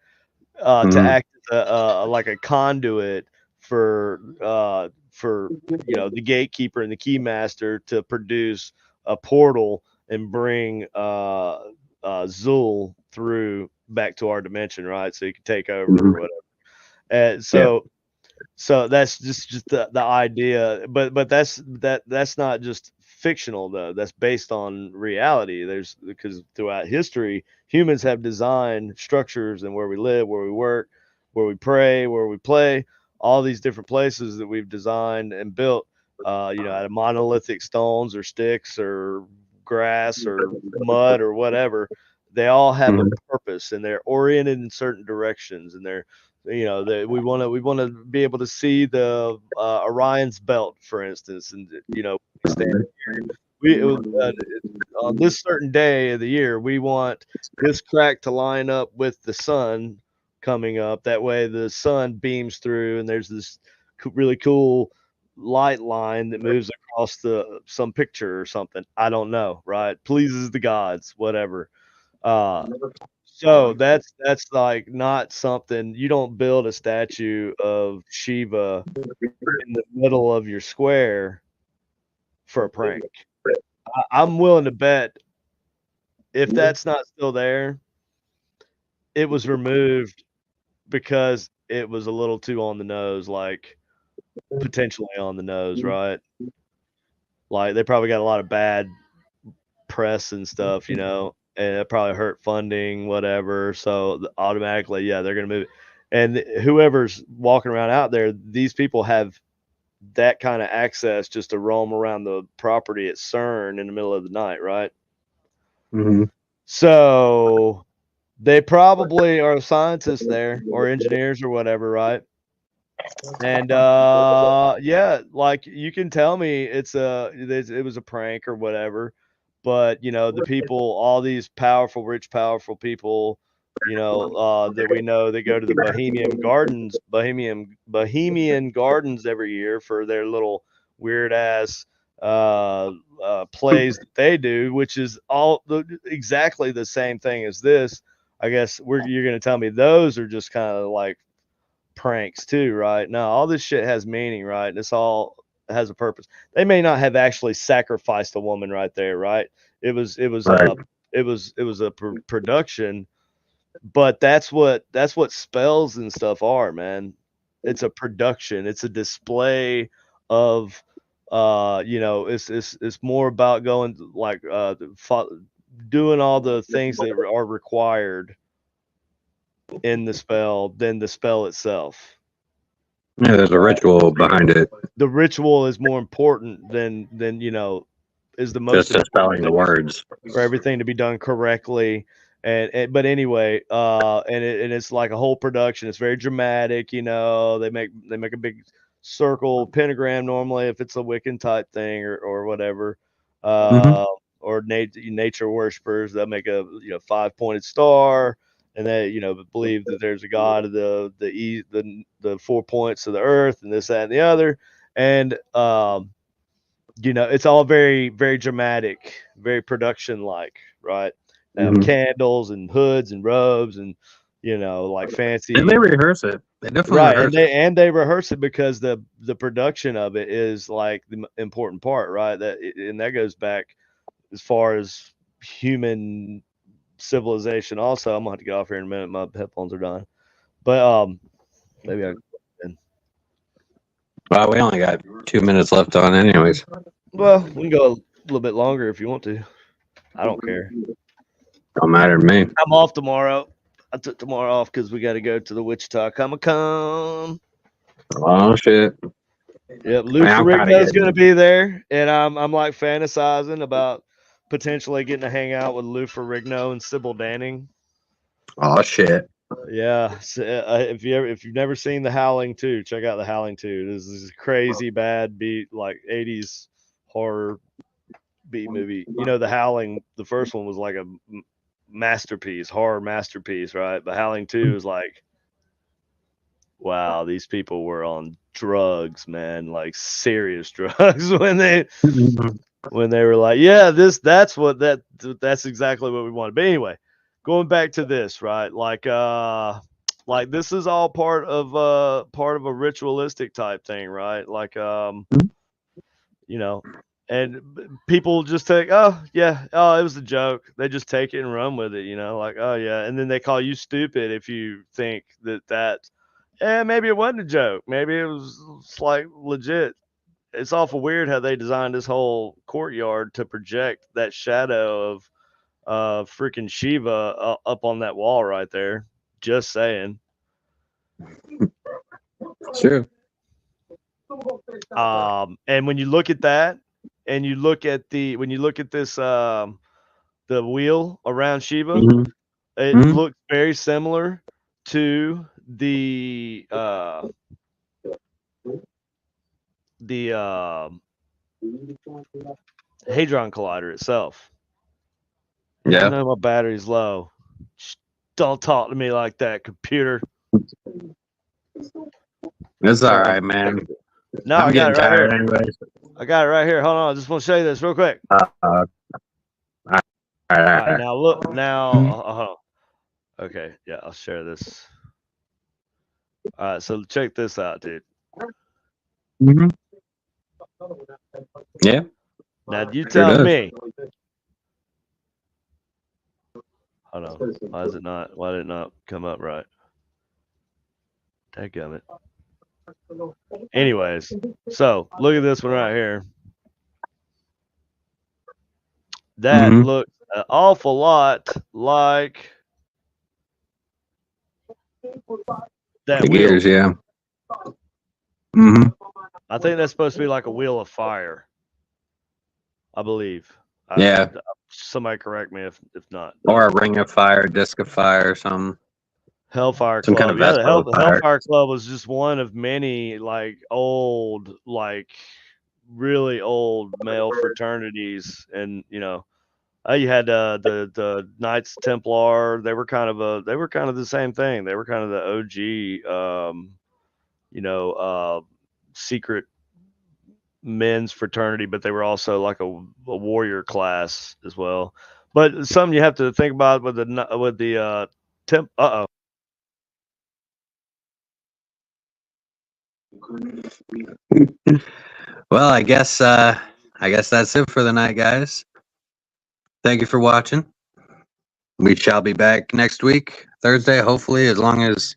to Mhm. act as like a conduit for the gatekeeper and the keymaster to produce a portal and bring Zul through back to our dimension, right? So you can take over or Mhm. whatever. And Yeah. so that's just the idea, but that's not just fictional though. That's based on reality. There's because throughout history, humans have designed structures and where we live, where we work, where we pray, where we play, all these different places that we've designed and built. Out of monolithic stones or sticks or grass or mud or whatever. They all have a Mhm. purpose and they're oriented in certain directions, and they're we want to be able to see the Orion's belt, for instance, and we stand here. On this certain day of the year, we want this crack to line up with the sun coming up. That way, the sun beams through, and there's this really cool light line that moves across some picture or something. I don't know, right? Pleases the gods, whatever. Uh, so that's like not something you don't build a statue of Shiva in the middle of your square for a prank. I'm willing to bet if that's not still there, it was removed because it was a little too on the nose, like potentially on the nose, right? Like they probably got a lot of bad press and stuff, you know, and it probably hurt funding, whatever. So automatically, yeah, they're gonna move it. And whoever's walking around out there, these people have that kind of access just to roam around the property at CERN in the middle of the night, right? Mm-hmm. So they probably are scientists there or engineers or whatever, right? And yeah, like you can tell me it was a prank or whatever, but you know, the people, all these powerful, rich, powerful people, you know, that we know that go to the Bohemian Gardens every year for their little weird ass plays that they do, which is exactly the same thing as this. I guess you're gonna tell me those are just kind of like pranks too, right? No, all this shit has meaning, right? This all has a purpose. They may not have actually sacrificed a woman right there, right? Right. It was a production, but that's what spells and stuff are, man. It's a production. It's a display of you know, it's more about going like doing all the things that are required in the spell than the spell itself. Yeah, there's a ritual behind it. The ritual is more important than you know, is the most Just important spelling the thing words. for everything to be done correctly. And but anyway, and it's like a whole production. It's very dramatic, you know. They make a big circle pentagram normally if it's a Wiccan type thing or whatever. Mm-hmm. Uh, or nature worshippers, they'll make a, you know, 5-pointed star, and they, you know, believe that there's a god of the 4 points of the earth and this, that, and the other. And you know, it's all very, very dramatic, very production like, right? They have Mm-hmm. candles and hoods and robes and, you know, like And they fancy, rehearse it. They definitely right? And rehearse it. they rehearse it because the production of it is like the important part, right? And that goes back as far as human civilization. Also, I'm gonna have to get off here in a minute. My headphones are dying, but maybe I. Well, we only got 2 minutes left on, anyways. Well, we can go a little bit longer if you want to. I don't care. Don't matter to me. I'm off tomorrow. I took tomorrow off because we got to go to the Wichita Comic Con. Oh shit! Yep, Lou Man, I'm kind of Ferrigno's going to getting. be there, and I'm like fantasizing about potentially getting to hang out with Lou Ferrigno and Sybil Danning. Oh shit! Yeah, so, if you've never seen The Howling 2, check out The Howling 2. This is a crazy bad beat like 80s horror B movie. You know, The Howling, the first one was like a masterpiece, horror masterpiece, right? But Howling 2 is like, wow, these people were on drugs, man, like serious drugs when they were like, yeah, that's exactly what we wanted. But anyway, going back to this, right? Like this is all part of a ritualistic type thing, right? Like you know, and people just take, oh yeah, oh, it was a joke. They just take it and run with it, you know, like, oh yeah, and then they call you stupid if you think that maybe it wasn't a joke, maybe it's like legit. It's awful weird how they designed this whole courtyard to project that shadow of freaking Shiva up on that wall right there. Just saying. Sure. And when you look at that, and you look at when you look at this, the wheel around Shiva, Mm-hmm. it Mm-hmm. looks very similar to the Hadron Collider itself. I Yeah, know my battery's low. Don't talk to me like that, computer. it's all right, man. No, I'm I got getting it right tired, here. anyways. I got it right here. Hold on. I just want to show you this real quick. All All right, right. now look. Now, hold on. Okay, yeah, I'll share this. All right, so check this out, dude. Mm-hmm. Yeah. Now, you Sure tell does. me. Hold on. Why is it not? Why did it not come up right? Dadgummit. Anyways, so look at this one right here. That Mm-hmm. looks an awful lot like that The wheel. gears, yeah. Mm-hmm. I think that's supposed to be like a wheel of fire. I believe. Yeah. Somebody correct me if not. Or a ring of fire, disc of fire, or something. Hellfire Some kind Club. of Yeah, the vessel of fire. Hellfire Club was just one of many like old, like really old male fraternities, and you had the Knights Templar. They were kind of the same thing. They were kind of the OG, secret men's fraternity, but they were also like a warrior class as well. But something you have to think about with the temp. Well, I guess that's it for the night, guys. Thank you for watching. We shall be back next week, Thursday, hopefully, as long as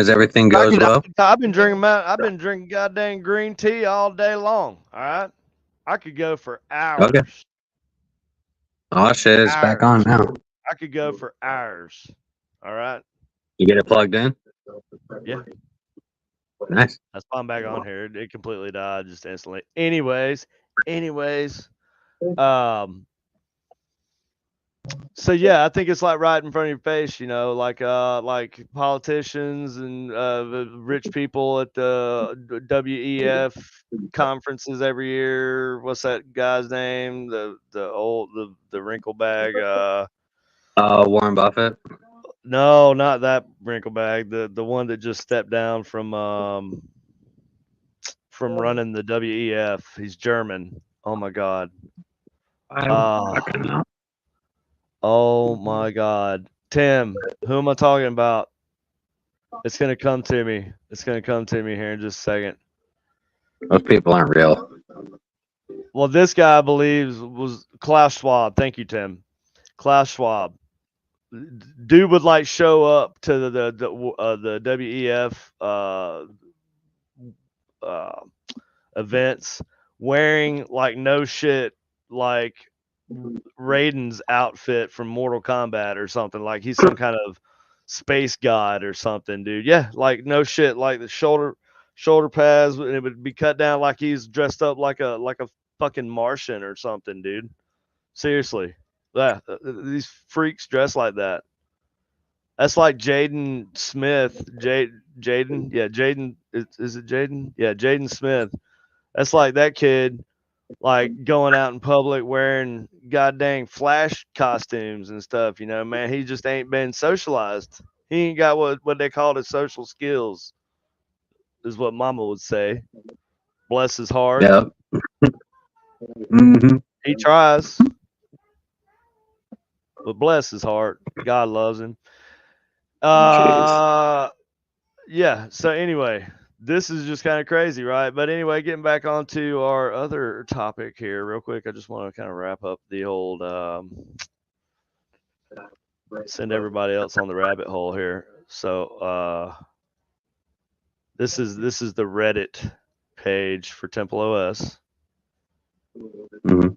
everything goes well. I've been drinking goddamn green tea all day long. All right, I could go for Okay. hours. Oh shit, it's back on Hours. now. I could go for hours. All right. You get it plugged in? Yeah. Nice. That's why I'm back on here. It completely died just instantly. Anyways. Um. So yeah, I think it's like right in front of your face, like politicians and the rich people at the WEF conferences every year. What's that guy's name? The wrinkle bag. Warren Buffett. No, not that wrinkle bag. The one that just stepped down from running the WEF. He's German. Oh my god. I Uh, fucking know. oh my god. Tim, who am I talking about? It's gonna come to me. It's gonna come to me here in just a second. Those people aren't real. Well, this guy believes was Klaus Schwab. Thank you, Tim. Klaus Schwab. Dude would like show up to the WEF uh, events wearing like no shit, like Raiden's outfit from Mortal Kombat or something. Like he's some kind of space god or something, dude. Yeah, like no shit. Like the shoulder pads, and it would be cut down like he's dressed up like a fucking Martian or something, dude. Seriously, yeah, these freaks dress like that. That's like Jaden Smith. Jaden, yeah, Jaden. Is it Jaden? Yeah, Jaden Smith. That's like that kid like going out in public wearing goddamn flash costumes and stuff, man. He just ain't been socialized. He ain't got what they call his social skills, is what mama would say. Bless his heart. Yep. Mm-hmm. He tries, but bless his heart. God loves him. Jeez. Yeah. So anyway, this is just kind of crazy, right? But anyway, getting back onto our other topic here, real quick. I just want to kind of wrap up the old send everybody else on the rabbit hole here. So this is the Reddit page for Temple OS. Mm-hmm.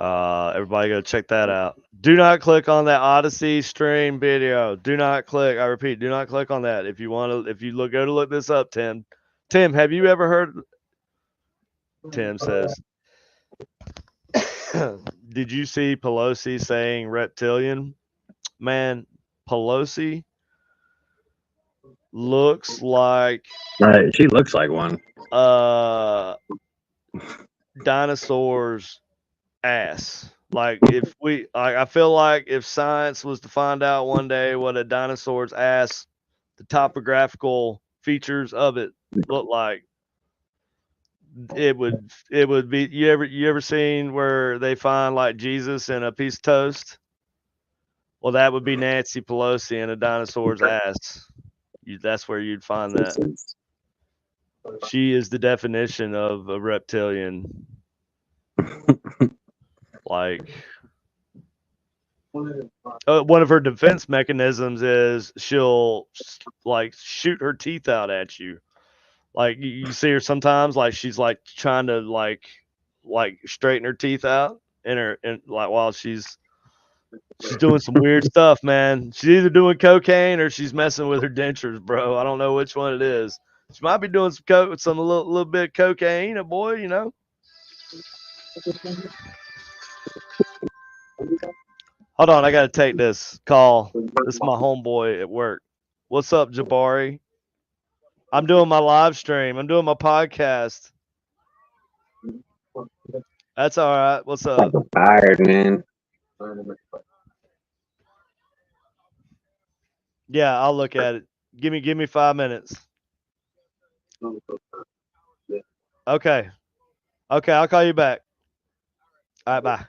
Everybody go check that out. Do not click on that Odyssey stream video. Do not click. I repeat, do not click on that. If you want to, go to look this up, Tim. Tim, have you ever heard? Tim says, did you see Pelosi saying reptilian? Man, Pelosi looks like Right. She looks like one. dinosaur's ass. Like I feel like if science was to find out one day what a dinosaur's ass, the topographical features of it look like, it would be. You ever seen where they find like Jesus in a piece of toast? Well, that would be Nancy Pelosi in a dinosaur's ass. That's where you'd find that. She is the definition of a reptilian. Like, one of her defense mechanisms is she'll like shoot her teeth out at you. Like you see her sometimes, like she's like trying to like straighten her teeth out. like while she's doing some weird stuff, man. She's either doing cocaine or she's messing with her dentures, bro. I don't know which one it is. She might be doing some little bit of cocaine, boy, you know. Hold on, I gotta take this call. This is my homeboy at work. What's up, Jabari? I'm doing my live stream. I'm doing my podcast. That's all right. What's up? I'm tired, man. Yeah, I'll look at it. Give me 5 minutes. Okay. Okay, I'll call you back. All right, bye.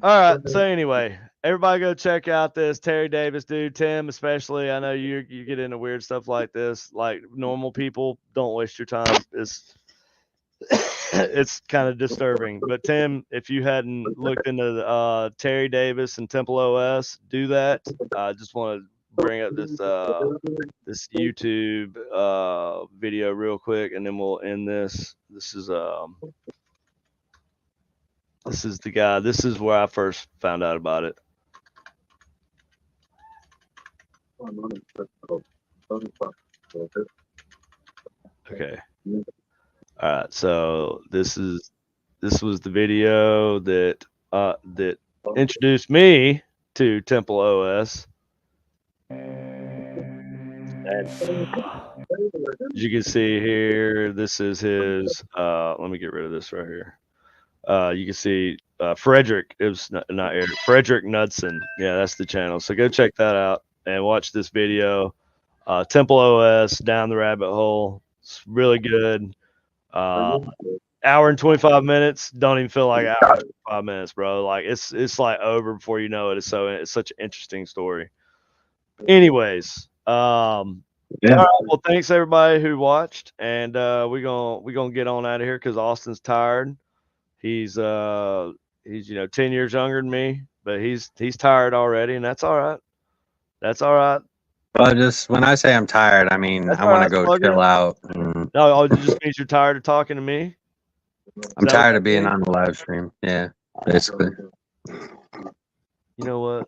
All right. So anyway, everybody go check out this Terry Davis dude. Tim, especially. I know you get into weird stuff like this. Like normal people, don't waste your time. It's kind of disturbing. But Tim, if you hadn't looked into Terry Davis and Temple OS, do that. I just want to bring up this YouTube video real quick, and then we'll end this. This is the guy. This is where I first found out about it. Okay. All right. So this was the video that introduced me to Temple OS. And as you can see here, this is his. Let me get rid of this right here. You can see Frederick. It was not Eric. Frederick Knudsen. Yeah, that's the channel. So go check that out and watch this video. Temple OS, Down the Rabbit Hole. It's really good. Hour and 25 minutes. Don't even feel like hour and 25 minutes, bro. Like it's like over before you know it. It's such an interesting story. Anyways, Yeah. all right, well, thanks everybody who watched, and we're gonna get on out of here because Austin's tired. He's 10 years younger than me, but he's tired already, and that's all right. That's all right. Well, just when I say I'm tired, I mean That's I all want to right, go Slugger. chill out. No, it just means you're tired of talking to me. I'm tired of being on the live stream. Yeah, basically. You know what?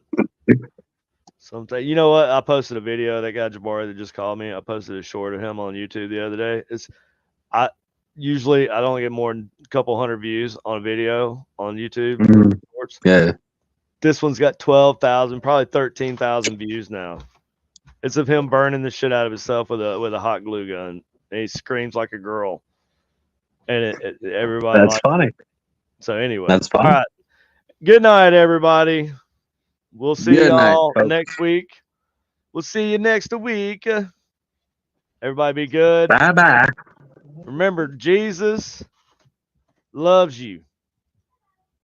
You know what? I posted a video. That guy Jabari that just called me. I posted a short of him on YouTube the other day. I don't get more than a couple hundred views on a video on YouTube. Shorts. Yeah. This one's got 12,000, probably 13,000 views now. It's of him burning the shit out of himself with a hot glue gun, and he screams like a girl. And everybody. That's funny. So anyway, that's funny. All right. Good night, everybody. We'll see y'all next week. We'll see you next week. Everybody be good. Bye-bye. Remember, Jesus loves you.